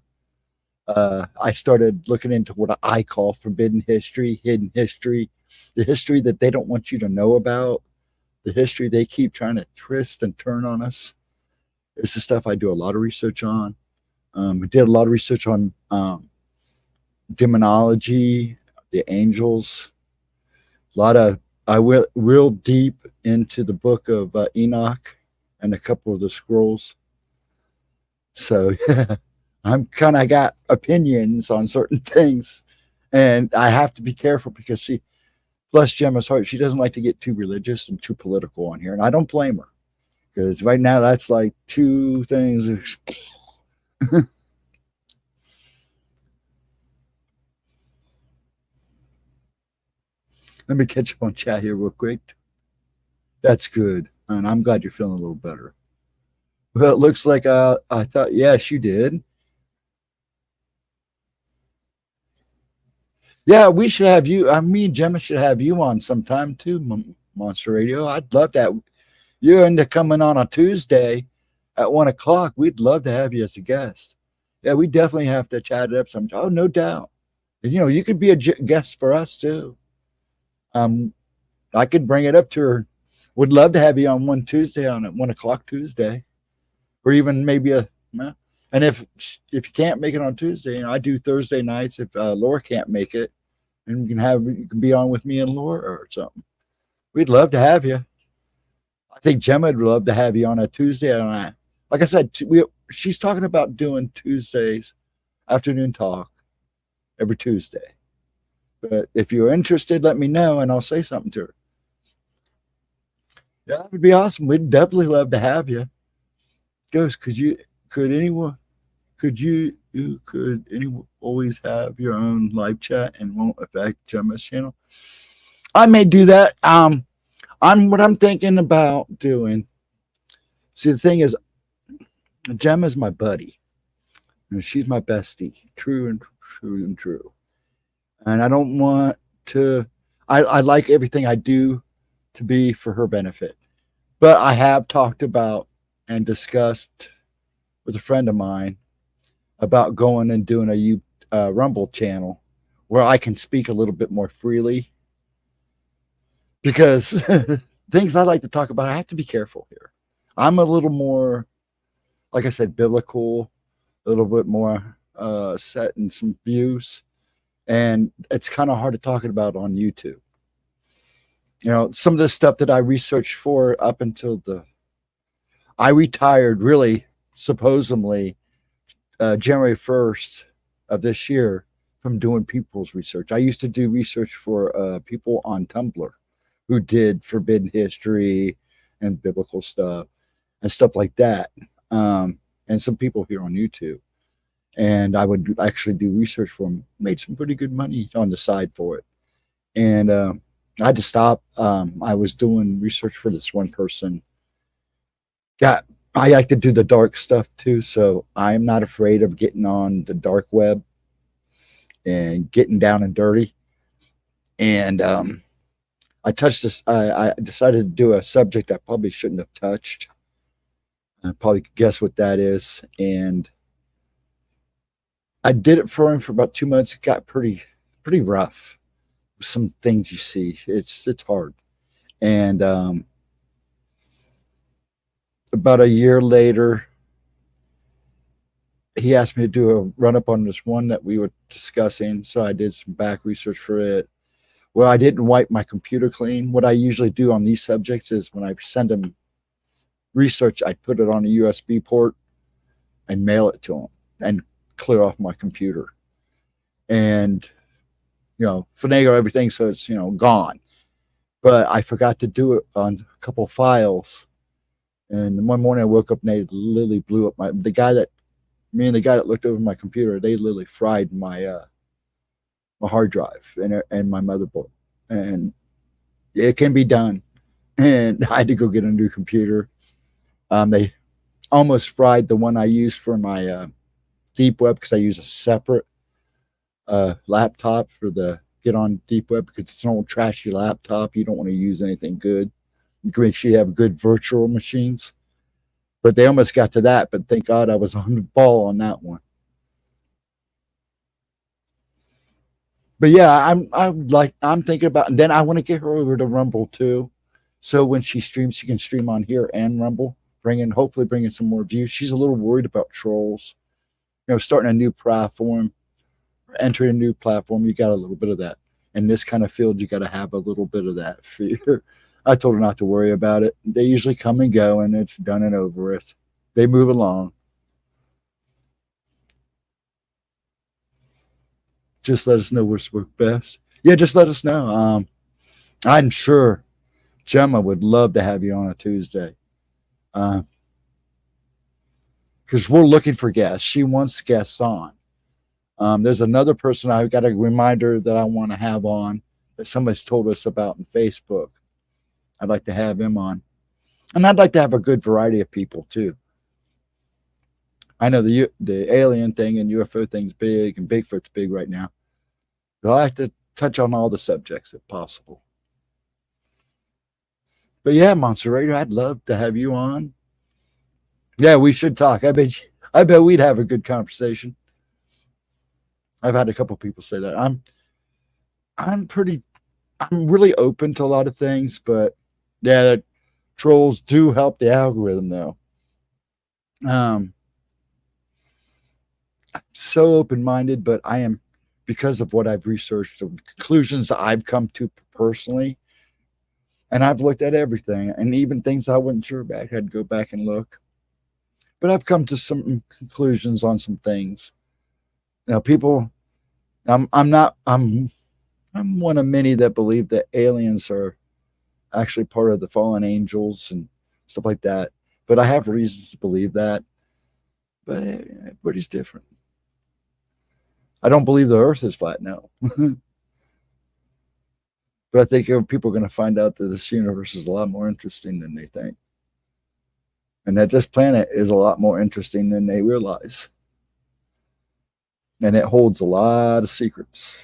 I started looking into what I call forbidden history, hidden history, the history that they don't want you to know about, the history they keep trying to twist and turn on us. It's the stuff I do a lot of research on. I did a lot of research on demonology, the angels. A lot of I went real deep into the book of Enoch and a couple of the scrolls. So I'm kind of got opinions on certain things, and I have to be careful because see, bless Gemma's heart, she doesn't like to get too religious and too political on here, and I don't blame her because right now that's like two things. Let me catch up on chat here real quick. That's good, and I'm glad you're feeling a little better. Well, it looks like I thought, yes, you did. Yeah, we should have you. Me and Gemma should have you on sometime too, Monster Radio. I'd love that. You're into coming on a Tuesday at 1 o'clock. We'd love to have you as a guest. Yeah, we definitely have to chat it up sometime. Oh, no doubt. And, you could be a guest for us too. I could bring it up to her. Would love to have you on one Tuesday on at 1 o'clock Tuesday, or even maybe and if you can't make it on Tuesday, I do Thursday nights. If Laura can't make it, and you can be on with me and Laura or something. We'd love to have you. I think Gemma would love to have you on a Tuesday. And like I said, she's talking about doing Tuesdays afternoon talk every Tuesday. But if you're interested, let me know and I'll say something to her. Yeah, that would be awesome. We'd definitely love to have you. Ghost, could anyone always have your own live chat and won't affect Gemma's channel? I may do that. What I'm thinking about doing. See, the thing is, Gemma's my buddy. She's my bestie, true and true and true. And I don't want to. I like everything I do to be for her benefit, but I have talked about and discussed with a friend of mine about going and doing a Rumble channel where I can speak a little bit more freely because things I like to talk about, I have to be careful here. I'm a little more, like I said, biblical, a little bit more set in some views, and it's kind of hard to talk about on YouTube. Some of the stuff that I researched for up until I retired really supposedly January 1st of this year from doing people's research. I used to do research for people on Tumblr who did forbidden history and biblical stuff and stuff like that. And some people here on YouTube. And I would actually do research for them, made some pretty good money on the side for it. And I had to stop. I was doing research for this one person. I like to do the dark stuff too, so I'm not afraid of getting on the dark web and getting down and dirty. And I touched this. I decided to do a subject I probably shouldn't have touched. I probably could guess what that is. And I did it for him for about 2 months. It got pretty rough. Some things you see, it's hard. And about a year later, he asked me to do a run up on this one that we were discussing. So I did some back research for it. Well, I didn't wipe my computer clean. What I usually do on these subjects is when I send them research, I put it on a USB port and mail it to them and clear off my computer and, finagle everything so it's, gone. But I forgot to do it on a couple of files. And one morning I woke up and they literally blew up the guy that looked over my computer, they literally fried my a hard drive and my motherboard, and it can be done. And I had to go get a new computer. They almost fried the one I used for my deep web because I use a separate laptop for the get on deep web because it's an old trashy laptop. You don't want to use anything good. You can make sure you have good virtual machines. But they almost got to that. But thank God I was on the ball on that one. But yeah, I'm thinking about, and then I want to get her over to Rumble too. So when she streams, she can stream on here and Rumble, hopefully bringing some more views. She's a little worried about trolls. Starting a new platform, entering a new platform, you got a little bit of that. In this kind of field, you got to have a little bit of that fear. I told her not to worry about it. They usually come and go, and it's done and over with. They move along. Just let us know what's worked best. Yeah, just let us know. I'm sure Gemma would love to have you on a Tuesday. Because we're looking for guests. She wants guests on. There's another person I've got a reminder that I want to have on that somebody's told us about in Facebook. I'd like to have him on. And I'd like to have a good variety of people too. I know the alien thing and UFO thing's big and Bigfoot's big right now. But I like to touch on all the subjects if possible. But yeah, Monster Raider, I'd love to have you on. Yeah, we should talk. I bet we'd have a good conversation. I've had a couple people say that. I'm really open to a lot of things, but yeah, trolls do help the algorithm though. I'm so open-minded, but I am, because of what I've researched, the conclusions I've come to personally, and I've looked at everything, and even things I wasn't sure about, I had to go back and look. But I've come to some conclusions on some things. People, I'm one of many that believe that aliens are actually part of the fallen angels and stuff like that. But I have reasons to believe that. But everybody's different. I don't believe the earth is flat, no. But I think people are going to find out that this universe is a lot more interesting than they think. And that this planet is a lot more interesting than they realize. And it holds a lot of secrets.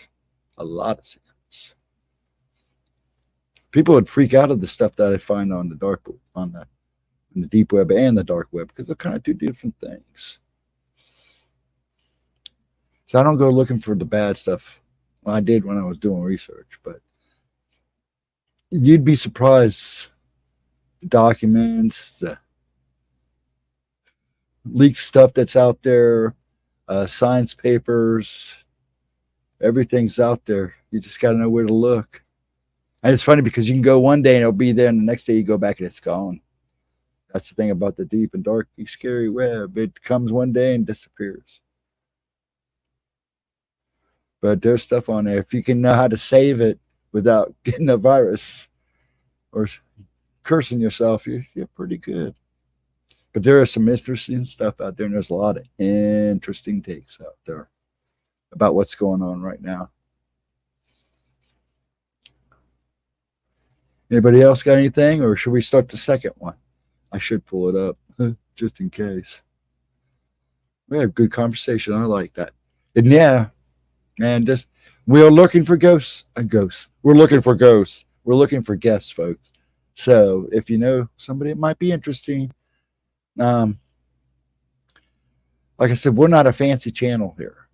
A lot of secrets. People would freak out of the stuff that I find on the the deep web and the dark web, because they're kind of two different things. So I don't go looking for the bad stuff. Well, I did when I was doing research, but you'd be surprised. The documents, the leaked stuff that's out there, science papers, everything's out there. You just got to know where to look. And it's funny because you can go one day and it'll be there, and the next day you go back and it's gone. That's the thing about the deep and dark, scary web. It comes one day and disappears. But there's stuff on there. If you can know how to save it without getting a virus or cursing yourself, you're pretty good. But there is some interesting stuff out there, and there's a lot of interesting takes out there about what's going on right now. Anybody else got anything, or should we start the second one? I should pull it up just in case. We had a good conversation. I like that. And yeah, man, we're looking for ghosts. We're looking for ghosts. We're looking for guests, folks. So if you know somebody that might be interesting, like I said, we're not a fancy channel here.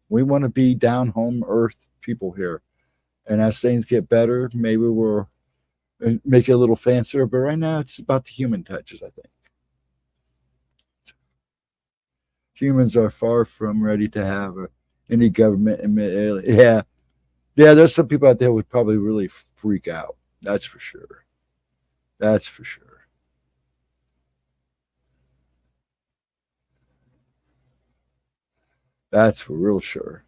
We want to be down home earth people here. And as things get better, maybe we'll make it a little fancier. But right now, it's about the human touches, I think. Humans are far from ready to have any government admit. Yeah, there's some people out there who would probably really freak out. That's for sure. That's for sure. That's for real sure.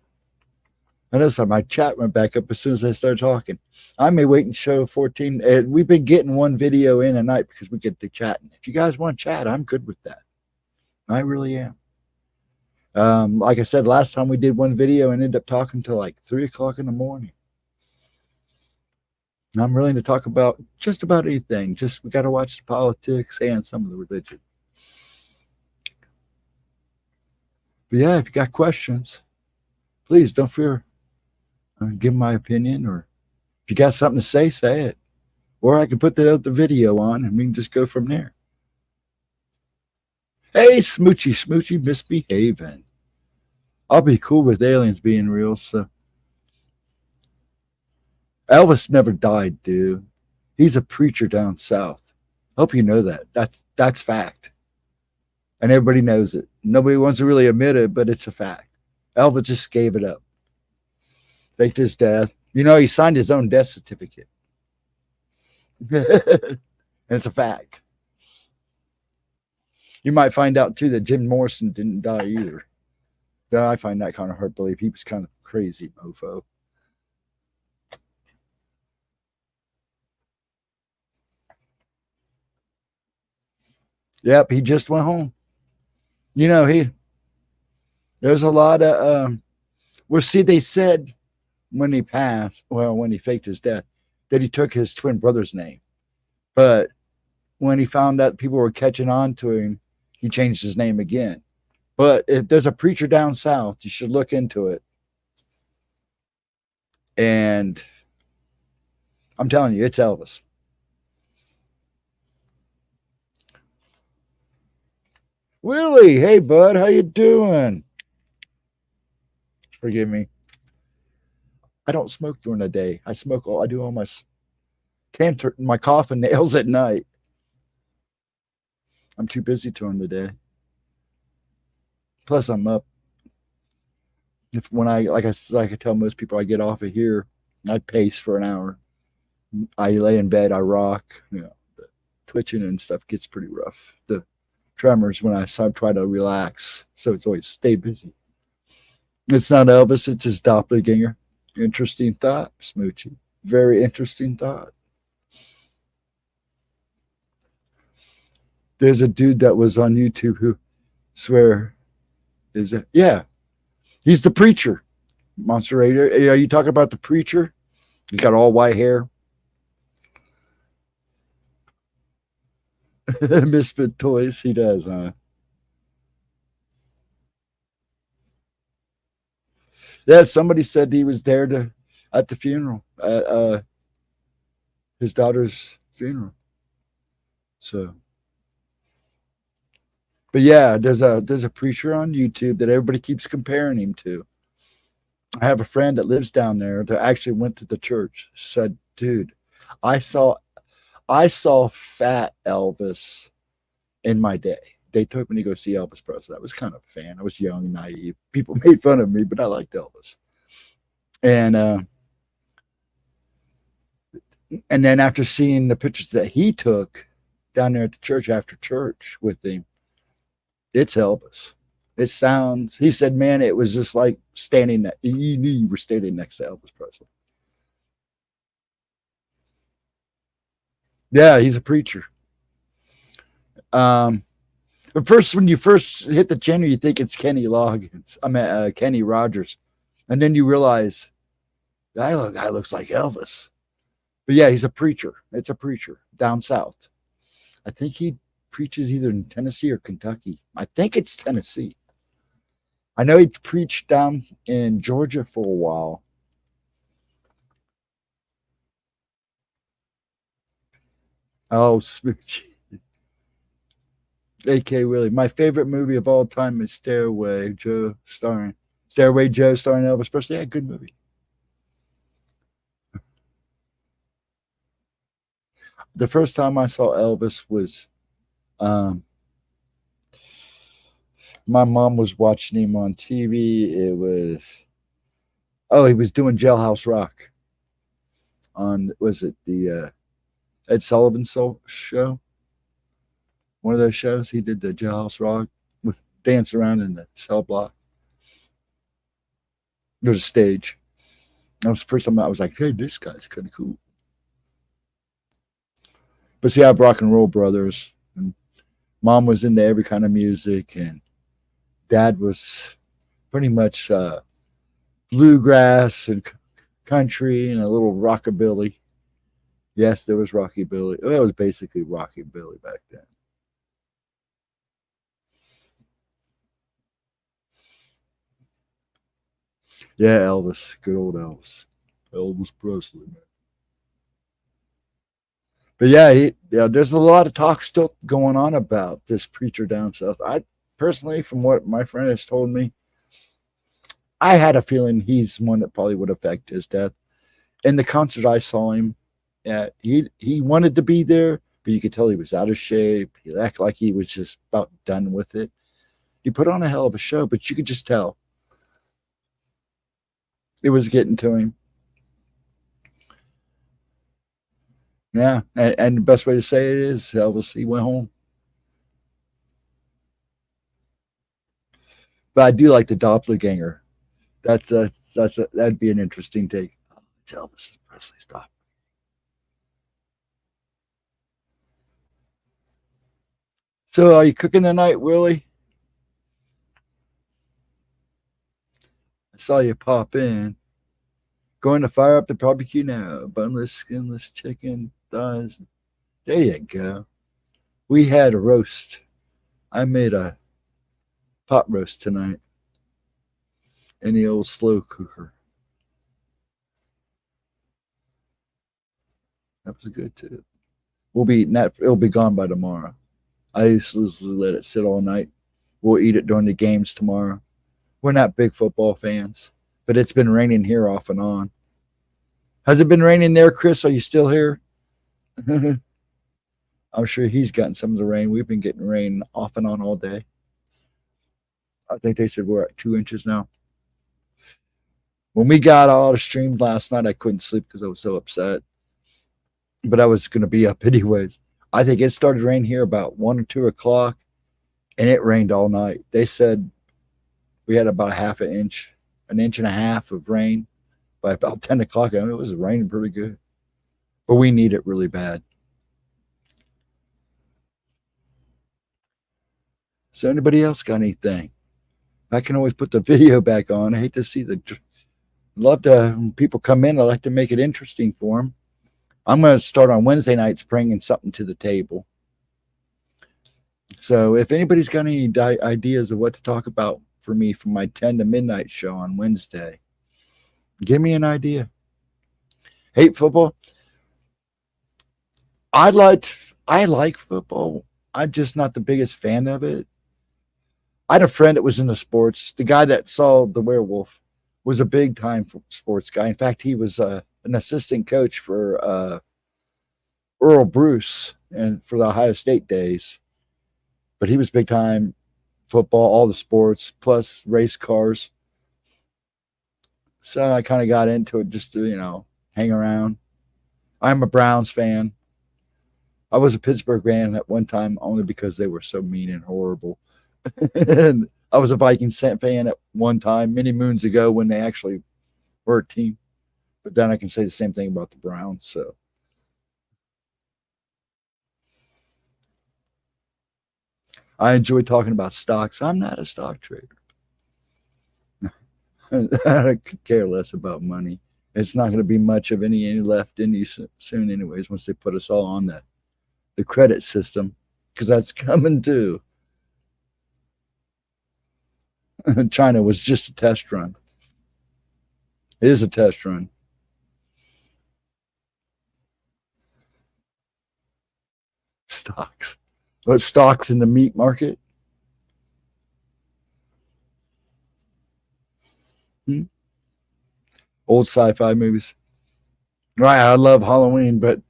I know my chat went back up as soon as I started talking. I may wait and show 14. We've been getting one video in a night because we get to chatting. If you guys want to chat, I'm good with that. I really am. Like I said, last time we did one video and ended up talking till like 3 o'clock in the morning. And I'm willing to talk about just about anything. Just we got to watch the politics and some of the religion. But yeah, if you got questions, please don't fear. Give my opinion, or if you got something to say, say it. Or I can put the video on and we can just go from there. Hey, Smoochy, misbehaving. I'll be cool with aliens being real. So Elvis never died, dude. He's a preacher down south. Hope you know that. That's fact. And everybody knows it. Nobody wants to really admit it, but it's a fact. Elvis just gave it up. Faked his death. You know, he signed his own death certificate. And it's a fact. You might find out too that Jim Morrison didn't die either. Though I find that kind of hard to believe. He was kind of crazy, mofo. Yep, he just went home. You know, there's a lot of well, see, they said when he passed, well, when he faked his death, that he took his twin brother's name. But when he found out people were catching on to him, he changed his name again. But if there's a preacher down south, you should look into it. And I'm telling you, it's Elvis. Willie, hey bud, how you doing? Forgive me. I don't smoke during the day. I do all my coffin nails at night. I'm too busy during the day. Plus, I'm up. When like I tell most people, I get off of here, I pace for an hour. I lay in bed, I rock. You know, the twitching and stuff gets pretty rough. The tremors when I try to relax. So it's always stay busy. It's not Elvis, it's his doppelganger. Interesting thought, Smoochie. Very interesting thought. There's a dude that was on YouTube who swear is it? Yeah, he's the preacher. Monster Raider. Are you talking about the preacher? He got all white hair. Misfit toys. He does, huh? Yeah, somebody said he was there at the funeral, at his daughter's funeral. So, but yeah, there's a preacher on YouTube that everybody keeps comparing him to. I have a friend that lives down there that actually went to the church. Said, dude, I saw fat Elvis in my day. They took me to go see Elvis Presley. I was kind of a fan. I was young, naive. People made fun of me, but I liked Elvis. And then after seeing the pictures that he took down there at the church after church with him, it's Elvis. It sounds. He said, "Man, it was just like standing. You knew you were standing next to Elvis Presley." Yeah, he's a preacher. But first, when you first hit the channel, you think it's Kenny Loggins. I mean, Kenny Rogers, and then you realize that guy looks like Elvis. But yeah, he's a preacher. It's a preacher down south. I think he preaches either in Tennessee or Kentucky. I think it's Tennessee. I know he preached down in Georgia for a while. Oh, Smoochie. A.K. Willie. My favorite movie of all time is Stairway Joe starring Elvis Presley. Yeah, good movie. The first time I saw Elvis was my mom was watching him on TV. It was he was doing Jailhouse Rock on, was it the Ed Sullivan show? One of those shows. He did the Jailhouse Rock with dance around in the cell block. There's a stage. That was the first time I was like, hey, this guy's kind of cool. But see, I have rock and roll brothers, and mom was into every kind of music, and dad was pretty much bluegrass and country and a little rockabilly. Yes, there was rockabilly. Well, it was basically rockabilly back then. Yeah, Elvis, good old Elvis Presley, man. But yeah, there's a lot of talk still going on about this preacher down south. I personally, from what my friend has told me, I had a feeling he's one that probably would affect his death. In the concert I saw him at, he wanted to be there, but you could tell he was out of shape. He acted like he was just about done with it. He put on a hell of a show, but you could just tell it was getting to him. Yeah, and the best way to say it is Elvis. He went home. But I do like the doppelganger. That'd be an interesting take. Oh, it's Elvis Presley. Stop. So, are you cooking tonight, Willie? I saw you pop in. Going to fire up the barbecue now. Boneless, skinless chicken thighs. There you go. We had a roast. I made a pot roast tonight in the old slow cooker. That was good too. We'll be eating that. It'll be gone by tomorrow. I usually let it sit all night. We'll eat it during the games tomorrow. We're not big football fans, but it's been raining here off and on. Has it been raining there, Chris? Are you still here? I'm sure he's gotten some of the rain. We've been getting rain off and on all day. I think they said we're at 2 inches now. When we got all the stream last night, I couldn't sleep because I was so upset. But I was going to be up anyways. I think it started raining here about 1 or 2 o'clock, and it rained all night. They said we had about a half an inch and a half of rain by about 10 o'clock. I mean, it was raining pretty good, but we need it really bad. So anybody else got anything? I can always put the video back on. I hate to see love to, when people come in, I like to make it interesting for them. I'm going to start on Wednesday nights bringing something to the table. So if anybody's got any ideas of what to talk about for me for my 10 to midnight show on Wednesday, give me an idea. Hate football? I like football. I'm just not the biggest fan of it. I had a friend that was in the sports. The guy that saw the werewolf was a big time sports guy. In fact, he was an assistant coach for Earl Bruce and for the Ohio State days. But he was big time football, all the sports, plus race cars. So I kind of got into it just to, hang around. I'm a Browns fan. I was a Pittsburgh fan at one time only because they were so mean and horrible. And I was a Vikings fan at one time, many moons ago, when they actually were a team. But then I can say the same thing about the Browns. So I enjoy talking about stocks. I'm not a stock trader. I could care less about money. It's not going to be much of any left in you soon, anyways, once they put us all on the credit system, because that's coming too. China was just a test run. It is a test run. Stocks. What stocks in the meat market? Old sci-fi movies. Right, I love Halloween, but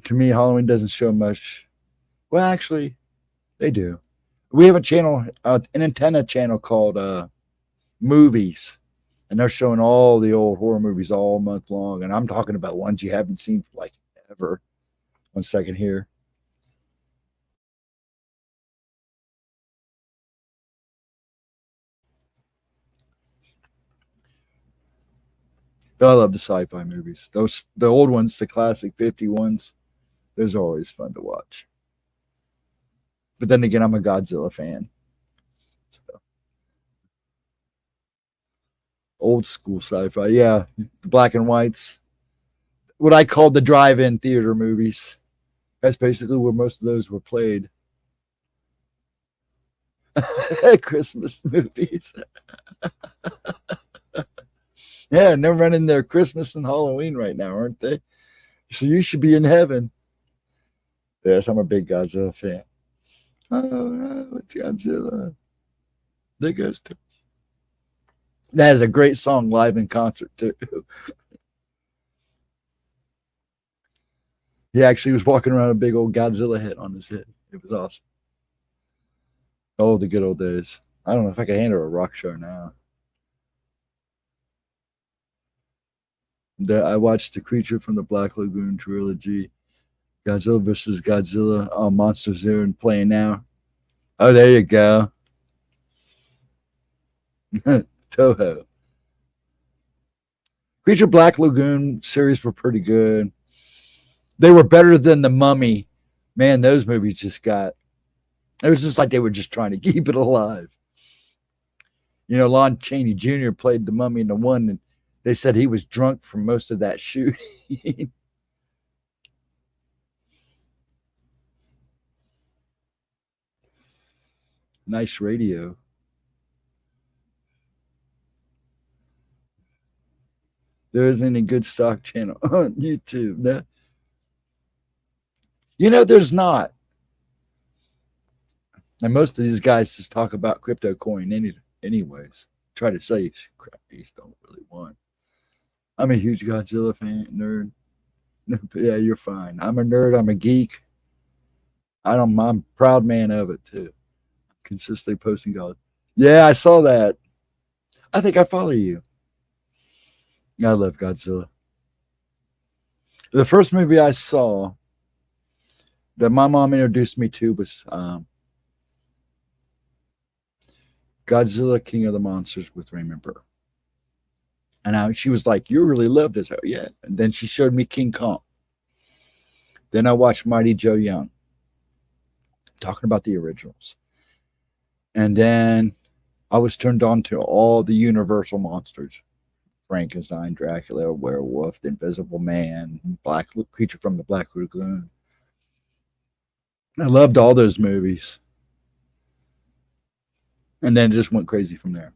to me, Halloween doesn't show much. Well, actually, they do. We have a channel, an antenna channel called Movies, and they're showing all the old horror movies all month long. And I'm talking about ones you haven't seen for like ever. One second here. But I love the sci-fi movies. The old ones, the classic 50 ones. Those are always fun to watch. But then again, I'm a Godzilla fan. So. Old school sci-fi. Yeah, black and whites. What I called the drive-in theater movies. That's basically where most of those were played. Christmas movies. Yeah, and they're running their Christmas and Halloween right now, aren't they? So you should be in heaven. Yes, I'm a big Godzilla fan. Oh no, it's Godzilla. There goes to. That is a great song live in concert too. He actually was walking around a big old Godzilla head on his head. It was awesome. Oh, the good old days. I don't know if I could handle a rock show now. I watched The Creature from the Black Lagoon trilogy, Godzilla versus Godzilla, Monsters here and playing now. Oh, there you go. Toho. Creature Black Lagoon series were pretty good. They were better than The Mummy. Man, those movies just got. It was just like they were just trying to keep it alive. You know, Lon Chaney Jr. played the Mummy in the one, and they said he was drunk from most of that shooting. Nice radio. There isn't any good stock channel on YouTube. No. You know, there's not. And most of these guys just talk about crypto coin anyways. Try to say crap you don't really want. I'm a huge Godzilla fan, nerd. Yeah, you're fine. I'm a nerd. I'm a geek. I'm a proud man of it too. Consistently posting God. Yeah, I saw that. I think I follow you. I love Godzilla. The first movie I saw that my mom introduced me to was Godzilla King of the Monsters with Raymond Burr. And she was like, "You really love this." Oh, yeah. And then she showed me King Kong. Then I watched Mighty Joe Young, talking about the originals. And then I was turned on to all the Universal monsters. Frankenstein, Dracula, Werewolf, the Invisible Man, Black Creature from the Black Lagoon. I loved all those movies. And then it just went crazy from there.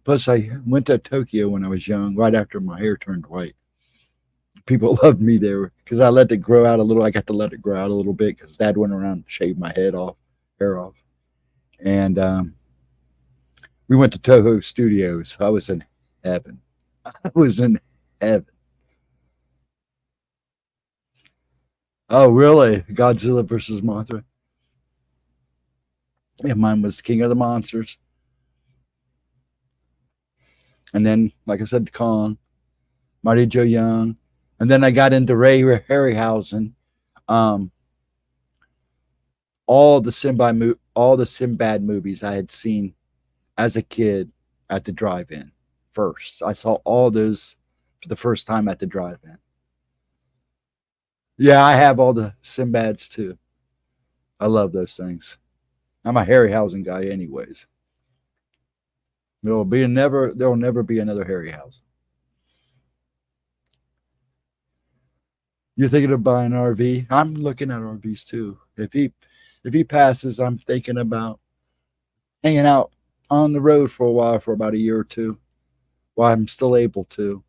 Plus, I went to Tokyo when I was young, right after my hair turned white. People loved me there because I let it grow out a little. I got to let it grow out a little bit because Dad went around and shaved my hair off. And we went to Toho Studios. I was in heaven. I was in heaven. Oh, really? Godzilla versus Mothra? Yeah, mine was King of the Monsters. And then, like I said, Kong, Mighty Joe Young. And then I got into Ray Harryhausen. All the Sinbad movies I had seen as a kid at the drive-in first. I saw all those for the first time at the drive-in. Yeah, I have all the Sinbads too. I love those things. I'm a Harryhausen guy anyways. There'll never be another Harryhausen. You're thinking of buying an RV? I'm looking at RVs too. If he passes, I'm thinking about hanging out on the road for a while, for about a year or two, while I'm still able to.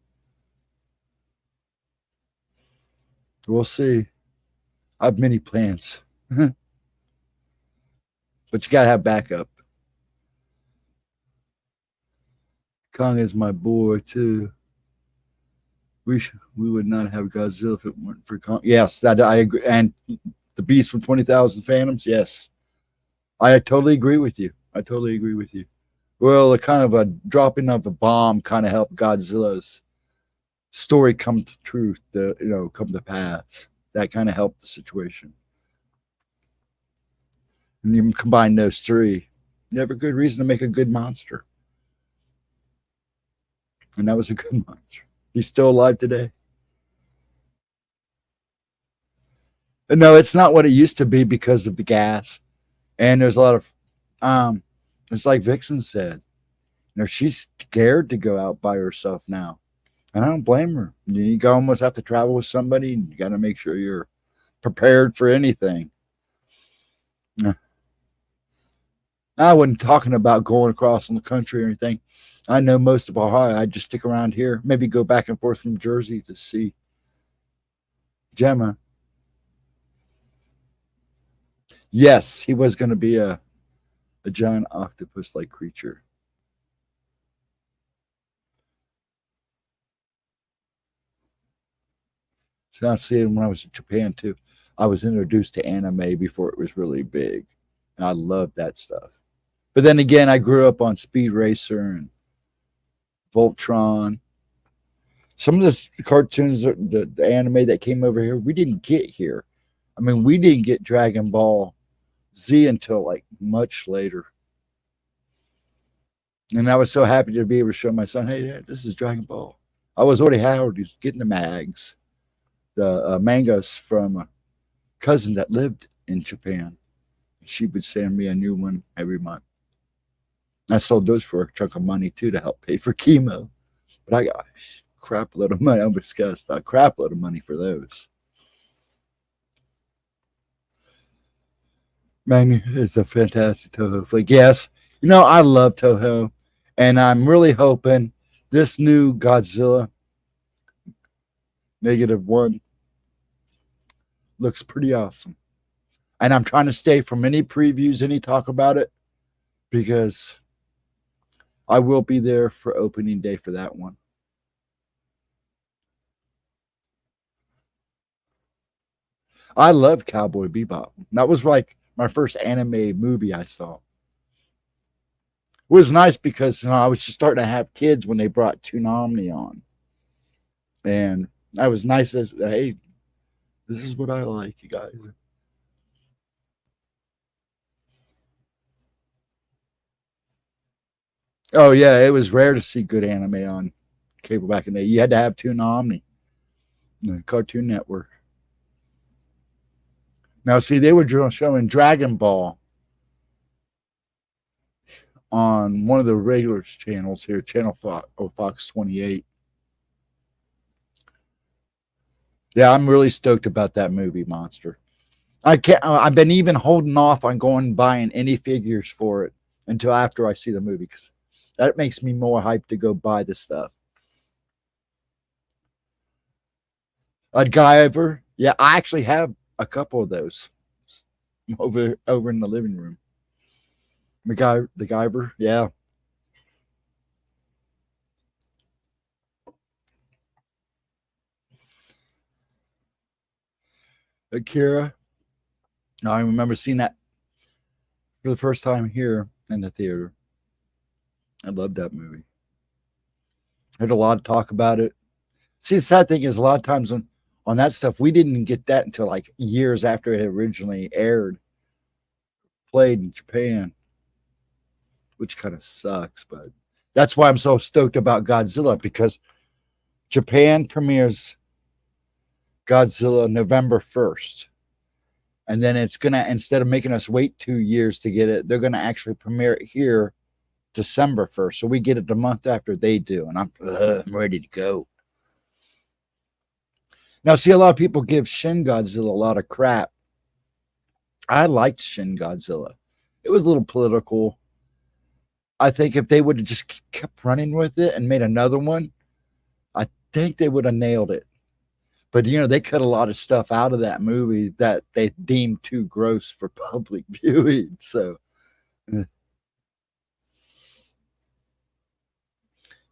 We'll see. I have many plans. But you gotta have backup. Kong is my boy too. We would not have Godzilla if it weren't for Kong. Yes, I agree. And the Beast from 20,000 Phantoms. Yes, I totally agree with you. Well, a kind of a dropping of a bomb kind of helped Godzilla's story come to truth. Come to pass. That kind of helped the situation. And you combine those three, you have a good reason to make a good monster. And that was a good monster. He's still alive today. No, it's not what it used to be because of the gas. And there's a lot of, it's like Vixen said, You know, she's scared to go out by herself now. And I don't blame her. You almost have to travel with somebody, and you got to make sure you're prepared for anything. I wasn't talking about going across in the country or anything. I know most of Ohio. I'd just stick around here, maybe go back and forth from Jersey to see Gemma. Yes, he was going to be a giant octopus like creature. So I see it when I was in Japan too. I was introduced to anime before it was really big, and I loved that stuff. But then again, I grew up on Speed Racer and Voltron. Some of the cartoons, the anime that came over here, we didn't get here. I mean, we didn't get Dragon Ball Z until like much later. And I was so happy to be able to show my son, hey, Dad, this is Dragon Ball. I was already Howard, he's getting the mags, the mangas from a cousin that lived in Japan. She would send me a new one every month. I sold those for a chunk of money too to help pay for chemo. But I got a crap load of money. I'm disgusted. A crap load of money for those. Man, it's a fantastic Toho flick. Yes, you know, I love Toho. And I'm really hoping this new Godzilla -1 looks pretty awesome. And I'm trying to stay from any previews, any talk about it, because I will be there for opening day for that one. I love Cowboy Bebop. That was like my first anime movie I saw. It was nice because I was just starting to have kids when they brought Toonami on. And I was nice as, hey, this is what I like, you guys. Oh yeah, it was rare to see good anime on cable back in the day. You had to have Toonami, the Cartoon Network. Now, see, they were showing Dragon Ball on one of the regular channels here, Channel Fox 28. Yeah, I'm really stoked about that movie, Monster. I can't. I've been even holding off on going and buying any figures for it until after I see the movie, because that makes me more hyped to go buy the stuff. A Guyver, yeah, I actually have a couple of those over in the living room. The Guyver, yeah. Akira, I remember seeing that for the first time here in the theater. I loved that movie. I had a lot of talk about it. See, the sad thing is, a lot of times on that stuff, we didn't get that until like years after it originally aired, played in Japan, which kind of sucks. But that's why I'm so stoked about Godzilla, because Japan premieres Godzilla November 1st. And then it's going to, instead of making us wait 2 years to get it, they're going to actually premiere it here December 1st. So we get it the month after they do. And I'm ready to go. Now, see, a lot of people give Shin Godzilla a lot of crap. I liked Shin Godzilla. It was a little political. I think if they would have just kept running with it and made another one, I think they would have nailed it. But, you know, they cut a lot of stuff out of that movie that they deemed too gross for public viewing. So,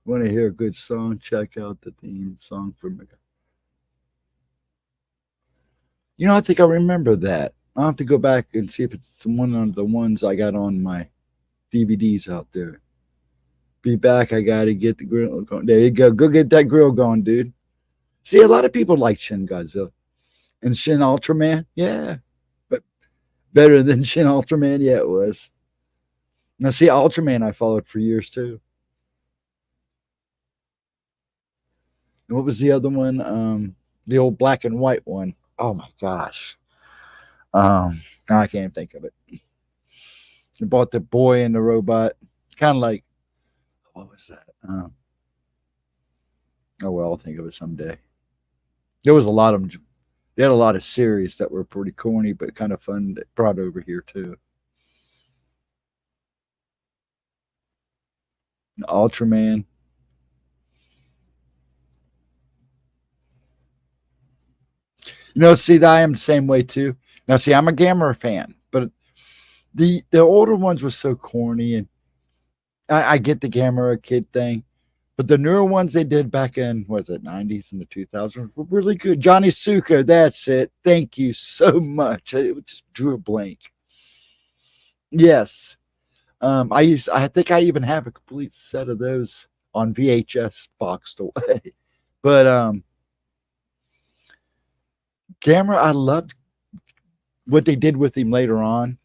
want to hear a good song? Check out the theme song for me. You know, I think I remember that. I'll have to go back and see if it's one of the ones I got on my DVDs out there. Be back. I got to get the grill going. There you go. Go get that grill going, dude. See, a lot of people like Shin Godzilla. And Shin Ultraman, yeah. But better than Shin Ultraman, yeah, it was. Now, see, Ultraman I followed for years, too. And what was the other one? The old black and white one. Oh, my gosh. Now I can't even think of it. I bought the boy and the robot. Kind of like, what was that? Oh well, I'll think of it someday. There was a lot of them. They had a lot of series that were pretty corny but kind of fun that brought over here too. Ultraman. See, I am the same way too. Now, see, I'm a Gamera fan, but the older ones were so corny, and I get the Gamera kid thing, but the newer ones they did back in was it '90s and the 2000s were really good. Johnny Suka, that's it. Thank you so much. I just drew a blank. Yes, I think I even have a complete set of those on VHS boxed away. But Gamera, I loved what they did with him later on.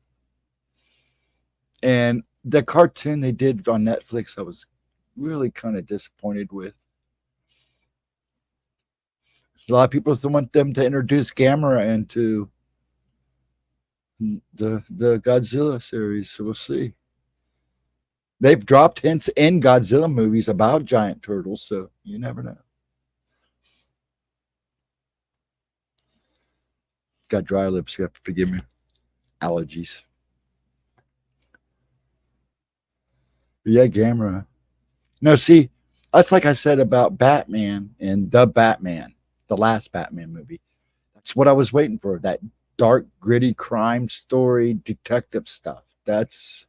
And the cartoon they did on Netflix, I was really kind of disappointed with. A lot of people want them to introduce Gamera into the Godzilla series, so we'll see. They've dropped hints in Godzilla movies about giant turtles, so you never know. Got dry lips, you have to forgive me. Allergies. But yeah, Gamera. No, see, that's like I said about Batman and the Batman, the last Batman movie. That's what I was waiting for. That dark, gritty crime story, detective stuff. That's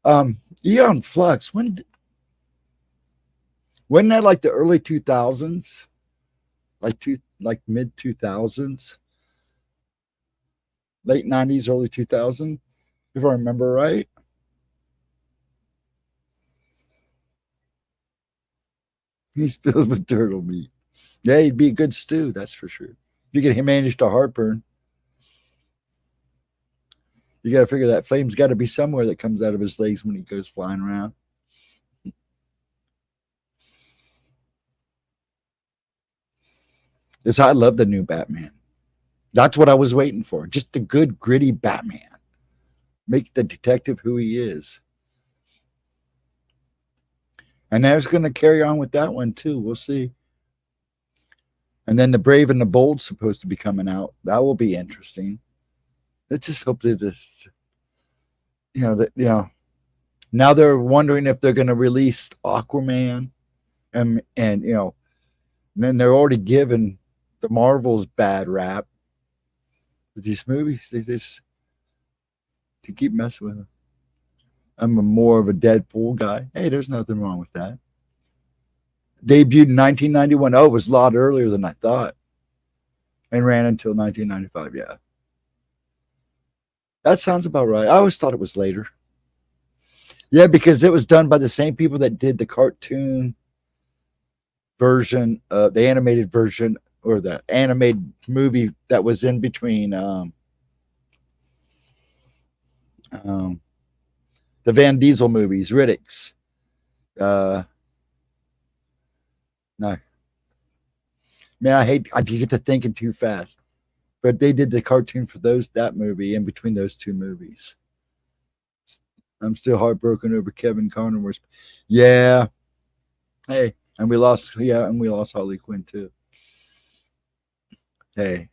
Eon Flux. When that like the early 2000s, like mid 2000s, late 90s, early 2000s, if I remember right. He's filled with turtle meat. Yeah, he'd be a good stew, that's for sure. If you can manage to heartburn, you got to figure that flame's got to be somewhere that comes out of his legs when he goes flying around. Yes, I love the new Batman. That's what I was waiting for. Just a good, gritty Batman. Make the detective who he is. And that's going to carry on with that one too. We'll see. And then the Brave and the Bold's supposed to be coming out. That will be interesting. Let's just hope that this, now they're wondering if they're going to release Aquaman, and then they're already given the Marvels bad rap with these movies. They keep messing with them. I'm more of a Deadpool guy. Hey, there's nothing wrong with that. Debuted in 1991. Oh, it was a lot earlier than I thought, and ran until 1995. Yeah, that sounds about right. I always thought it was later. Yeah, because it was done by the same people that did the cartoon version, the animated version, or the animated movie that was in between the Van Diesel movies, Riddick's. No, man, I get to thinking too fast. But they did the cartoon for that movie in between those two movies. I'm still heartbroken over Kevin Conroy's. Yeah. Hey, and we lost Harley Quinn too. Hey,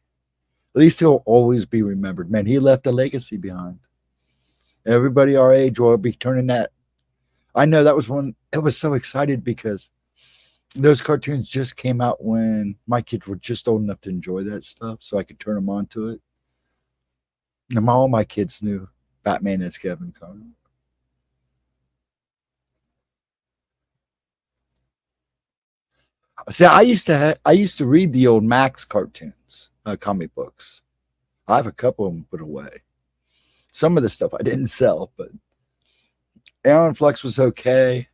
at least he'll always be remembered. Man, he left a legacy behind. Everybody our age will be turning that. I know that was one. I was so excited because those cartoons just came out when my kids were just old enough to enjoy that stuff, so I could turn them on to it. And all my kids knew Batman as Kevin Conroy. See, I used to read the old Max cartoons, comic books. I have a couple of them put away. Some of the stuff I didn't sell, but Aaron Flux was okay.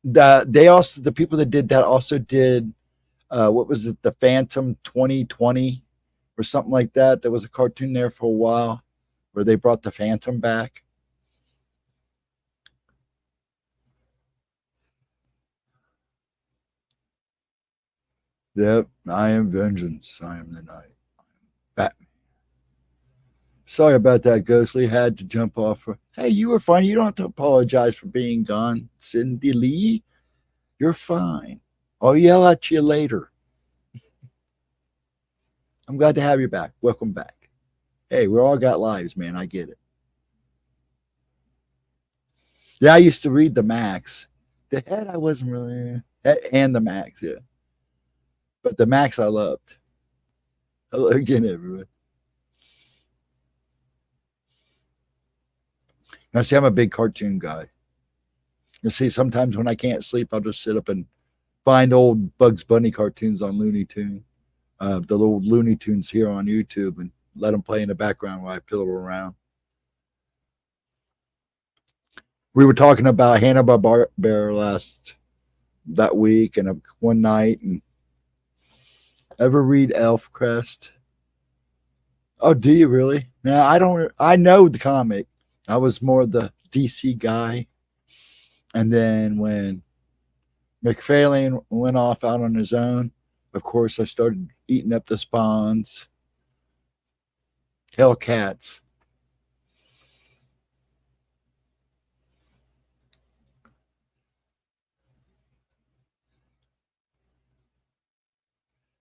The people that did that also did what was it, the Phantom 2020 or something like that. There was a cartoon there for a while where they brought the Phantom back. Yep, I am vengeance. I am the night. Batman. Sorry about that, Ghostly. Had to jump off. Hey, you were fine. You don't have to apologize for being gone, Cindy Lee. You're fine. I'll yell at you later. I'm glad to have you back. Welcome back. Hey, we all got lives, man. I get it. Yeah, I used to read the Max. The Head, I wasn't really. And the Max, yeah. But the Max, I loved. Hello again, everyone. Now, see, I'm a big cartoon guy. You see, sometimes when I can't sleep, I'll just sit up and find old Bugs Bunny cartoons on Looney Tunes, the little Looney Tunes here on YouTube, and let them play in the background while I pillow around. We were talking about Hanna-Barbera that week and one night. And ever read Elf Crest? Oh, do you really? No, I don't. I know the comic. I was more the DC guy. And then when McFarlane went off out on his own, of course, I started eating up the Spawns, Hellcats.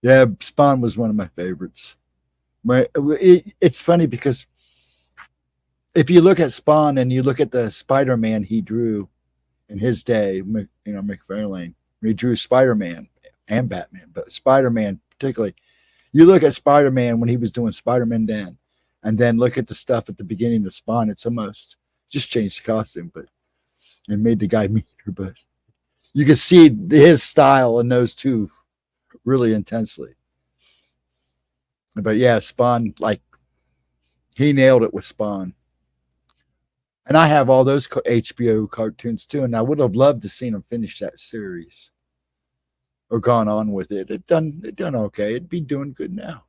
Yeah, Spawn was one of my favorites. It's funny because if you look at Spawn and you look at the Spider-Man he drew in his day, McFarlane, he drew Spider-Man and Batman, but Spider-Man particularly. You look at Spider-Man when he was doing Spider-Man then, and then look at the stuff at the beginning of Spawn. It's almost just changed the costume, but it made the guy meaner. But you can see his style in those two really intensely. But yeah, Spawn, like he nailed it with Spawn. And I have all those HBO cartoons too, and I would have loved to seen him finish that series or gone on with it. It done okay. It'd be doing good now.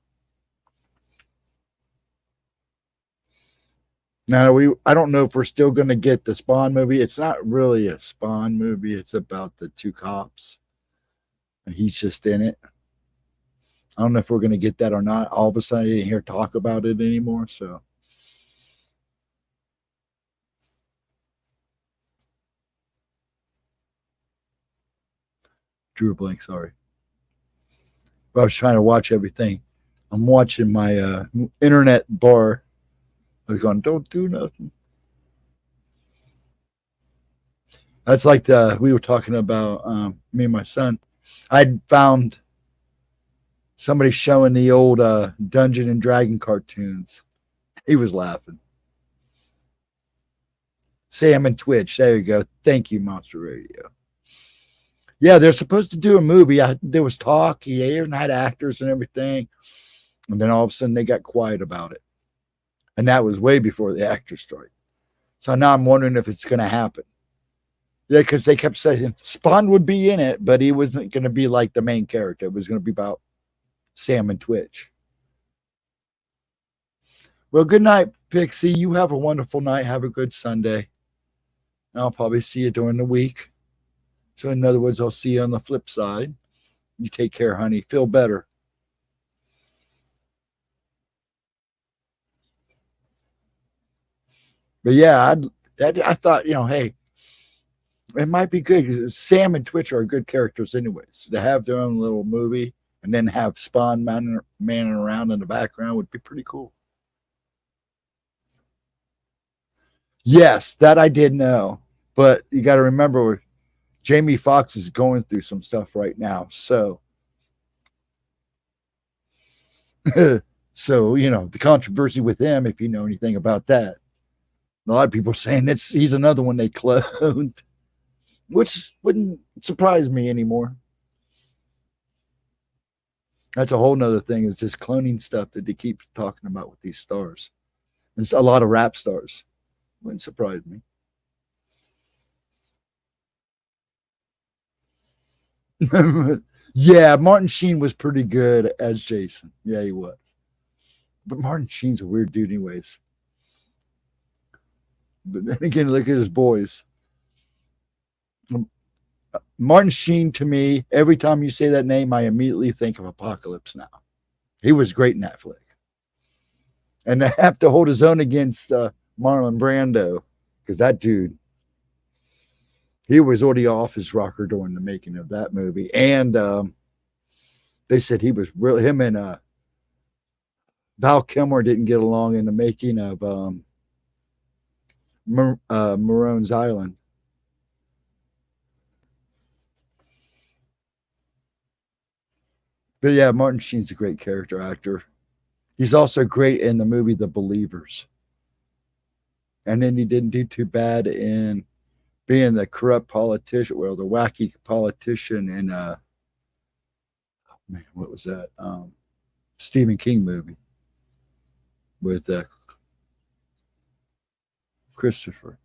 Now I don't know if we're still going to get the Spawn movie. It's not really a Spawn movie. It's about the two cops, and he's just in it. I don't know if we're going to get that or not. All of a sudden, I didn't hear talk about it anymore. So, drew a blank. Sorry, but I was trying to watch everything. I'm watching my internet bar. I was going, don't do nothing. That's like we were talking about me and my son. I'd found somebody showing the old Dungeon and Dragon cartoons. He was laughing. Sam and Twitch. There you go. Thank you, Monster Radio. Yeah, they're supposed to do a movie. There was talk. He even had actors and everything. And then all of a sudden they got quiet about it. And that was way before the actor strike. So now I'm wondering if it's going to happen. Yeah, because they kept saying Spawn would be in it, but he wasn't going to be like the main character. It was going to be about Sam and Twitch. Well, good night, Pixie. You have a wonderful night. Have a good Sunday. I'll probably see you during the week. So in other words, I'll see you on the flip side. You take care, honey. Feel better. But yeah, I thought, hey, it might be good. Sam and Twitch are good characters anyways. To have their own little movie and then have Spawn manning around in the background would be pretty cool. Yes, that I did know. But you got to remember, Jamie Foxx is going through some stuff right now. So, the controversy with him, if you know anything about that, a lot of people are saying he's another one they cloned, which wouldn't surprise me anymore. That's a whole nother thing. Is this cloning stuff that they keep talking about with these stars. It's a lot of rap stars. Wouldn't surprise me. Yeah, Martin Sheen was pretty good as Jason. Yeah, he was. But Martin Sheen's a weird dude anyways. But then again, look at his boys. Martin Sheen, to me, every time you say that name, I immediately think of Apocalypse Now. He was great in that flick. and to have to hold his own against Marlon Brando, because that dude, he was already off his rocker during the making of that movie, and they said he was really him and Val Kilmer didn't get along in the making of Maroon's Island. But yeah, Martin Sheen's a great character actor. He's also great in the movie The Believers. And then he didn't do too bad in being the corrupt politician, well, the wacky politician in man, what was that? Stephen King movie with Christopher.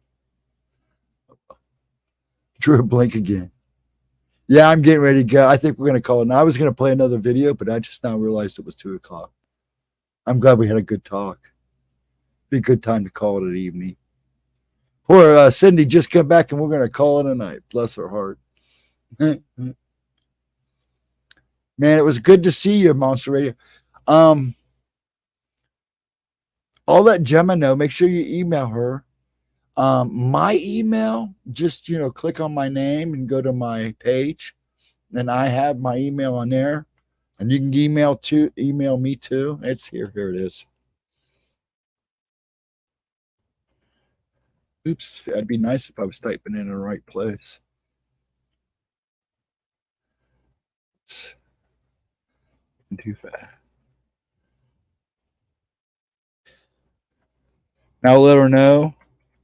Drew a blank again. Yeah, I'm getting ready to go. I think we're going to call it. And I was going to play another video, but I just now realized it was 2:00. I'm glad we had a good talk. Be a good time to call it an evening. Poor Cindy just come back and we're going to call it a night. Bless her heart. Man, it was good to see you, Monster Radio. I'll let Gemma know. Make sure you email her. My email, just, click on my name and go to my page. And I have my email on there. And you can email me too. It's here. Here it is. Oops, that'd be nice if I was typing in the right place. Too fast. Now let her know,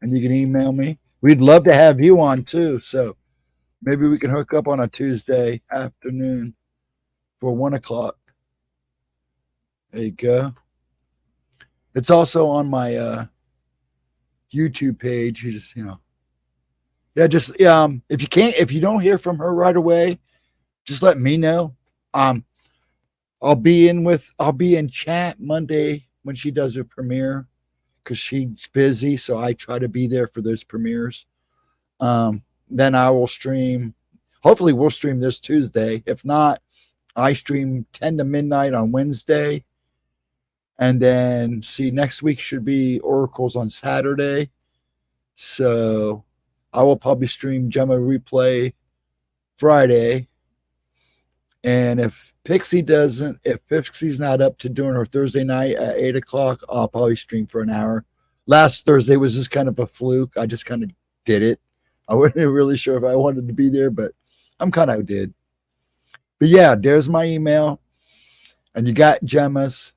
and you can email me. We'd love to have you on too, so maybe we can hook up on a Tuesday afternoon for 1:00. There you go. It's also on my YouTube page. You just, if you don't hear from her right away, just let me know. I'll be in chat Monday when she does her premiere because she's busy, so I try to be there for those premieres. Then I will stream. Hopefully, we'll stream this Tuesday. If not, I stream 10 to midnight on Wednesday. And then, next week should be Oracles on Saturday. So I will probably stream Gemma Replay Friday. And if Pixie's not up to doing her Thursday night at 8:00, I'll probably stream for an hour. Last Thursday was just kind of a fluke. I just kind of did it. I wasn't really sure if I wanted to be there, but I'm kind of did. But yeah, there's my email. And you got Gemma's.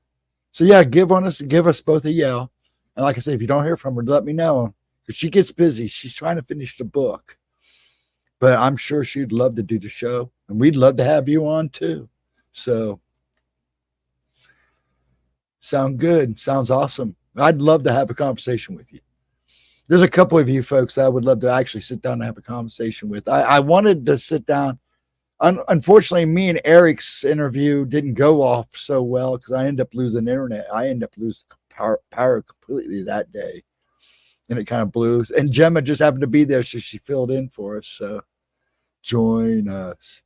So yeah, give us both a yell. And like I said, if you don't hear from her, let me know. Because she gets busy. She's trying to finish the book. But I'm sure she'd love to do the show. And we'd love to have you on too. So, sound good. Sounds awesome. I'd love to have a conversation with you. There's a couple of you folks that I would love to actually sit down and have a conversation with. I wanted to sit down. Unfortunately, me and Eric's interview didn't go off so well because I ended up losing internet. I ended up losing power completely that day. And it kind of blew. And Gemma just happened to be there, so she filled in for us. So join us.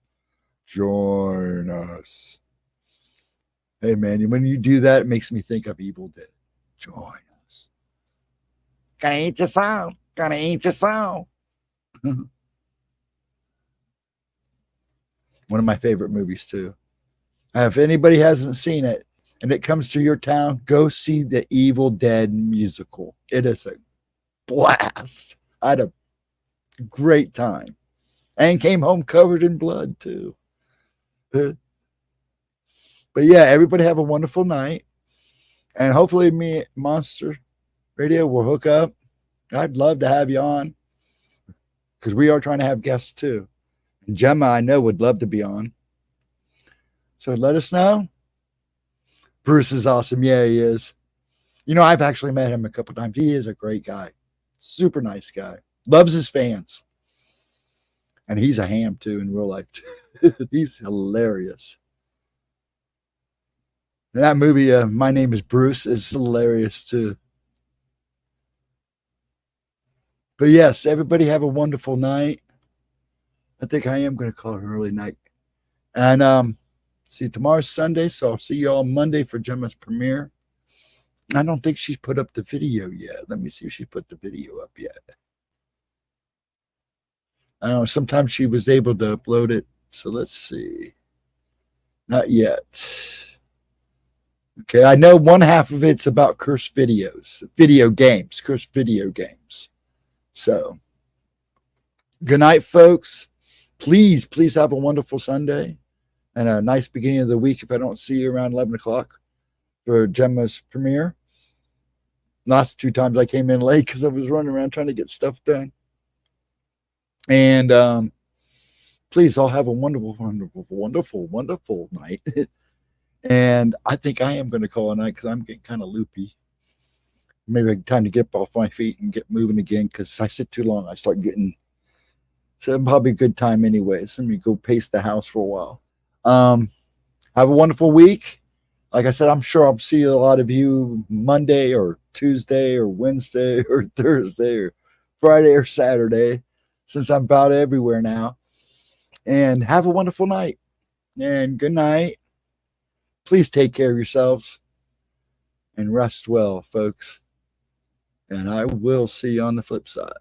Join us. Hey, man, when you do that, it makes me think of Evil Dead. Join us. Gonna eat your soul. Gonna eat your soul. One of my favorite movies, too. If anybody hasn't seen it and it comes to your town, go see the Evil Dead musical. It is a blast. I had a great time and came home covered in blood, too. But yeah, everybody have a wonderful night. And hopefully me, Monster Radio, will hook up. I'd love to have you on because we are trying to have guests, too. And Gemma, I know, would love to be on. So let us know. Bruce is awesome. Yeah, he is. I've actually met him a couple times. He is a great guy. Super nice guy. Loves his fans. And he's a ham, too, in real life. He's hilarious. And that movie, My Name is Bruce, is hilarious, too. But yes, everybody have a wonderful night. I think I am going to call it an early night. And see, tomorrow's Sunday, so I'll see you all Monday for Gemma's premiere. I don't think she's put up the video yet. Let me see if she put the video up yet. I don't know. Sometimes she was able to upload it. So let's see. Not yet. Okay, I know one half of it's about cursed videos, video games, cursed video games. So, good night, folks. Please have a wonderful Sunday and a nice beginning of the week if I don't see you around 11 o'clock for Gemma's premiere. Last 2 times I came in late because I was running around trying to get stuff done. And please all have a wonderful night. And I think I am going to call it a night because I'm getting kind of loopy. Maybe time to get off my feet and get moving again because I sit too long. I start getting, so probably a good time anyways. Let me go pace the house for a while. Have a wonderful week. Like I said, I'm sure I'll see a lot of you Monday or Tuesday or Wednesday or Thursday or Friday or Saturday, since I'm about everywhere now. And have a wonderful night. And good night. Please take care of yourselves and rest well, folks. And I will see you on the flip side.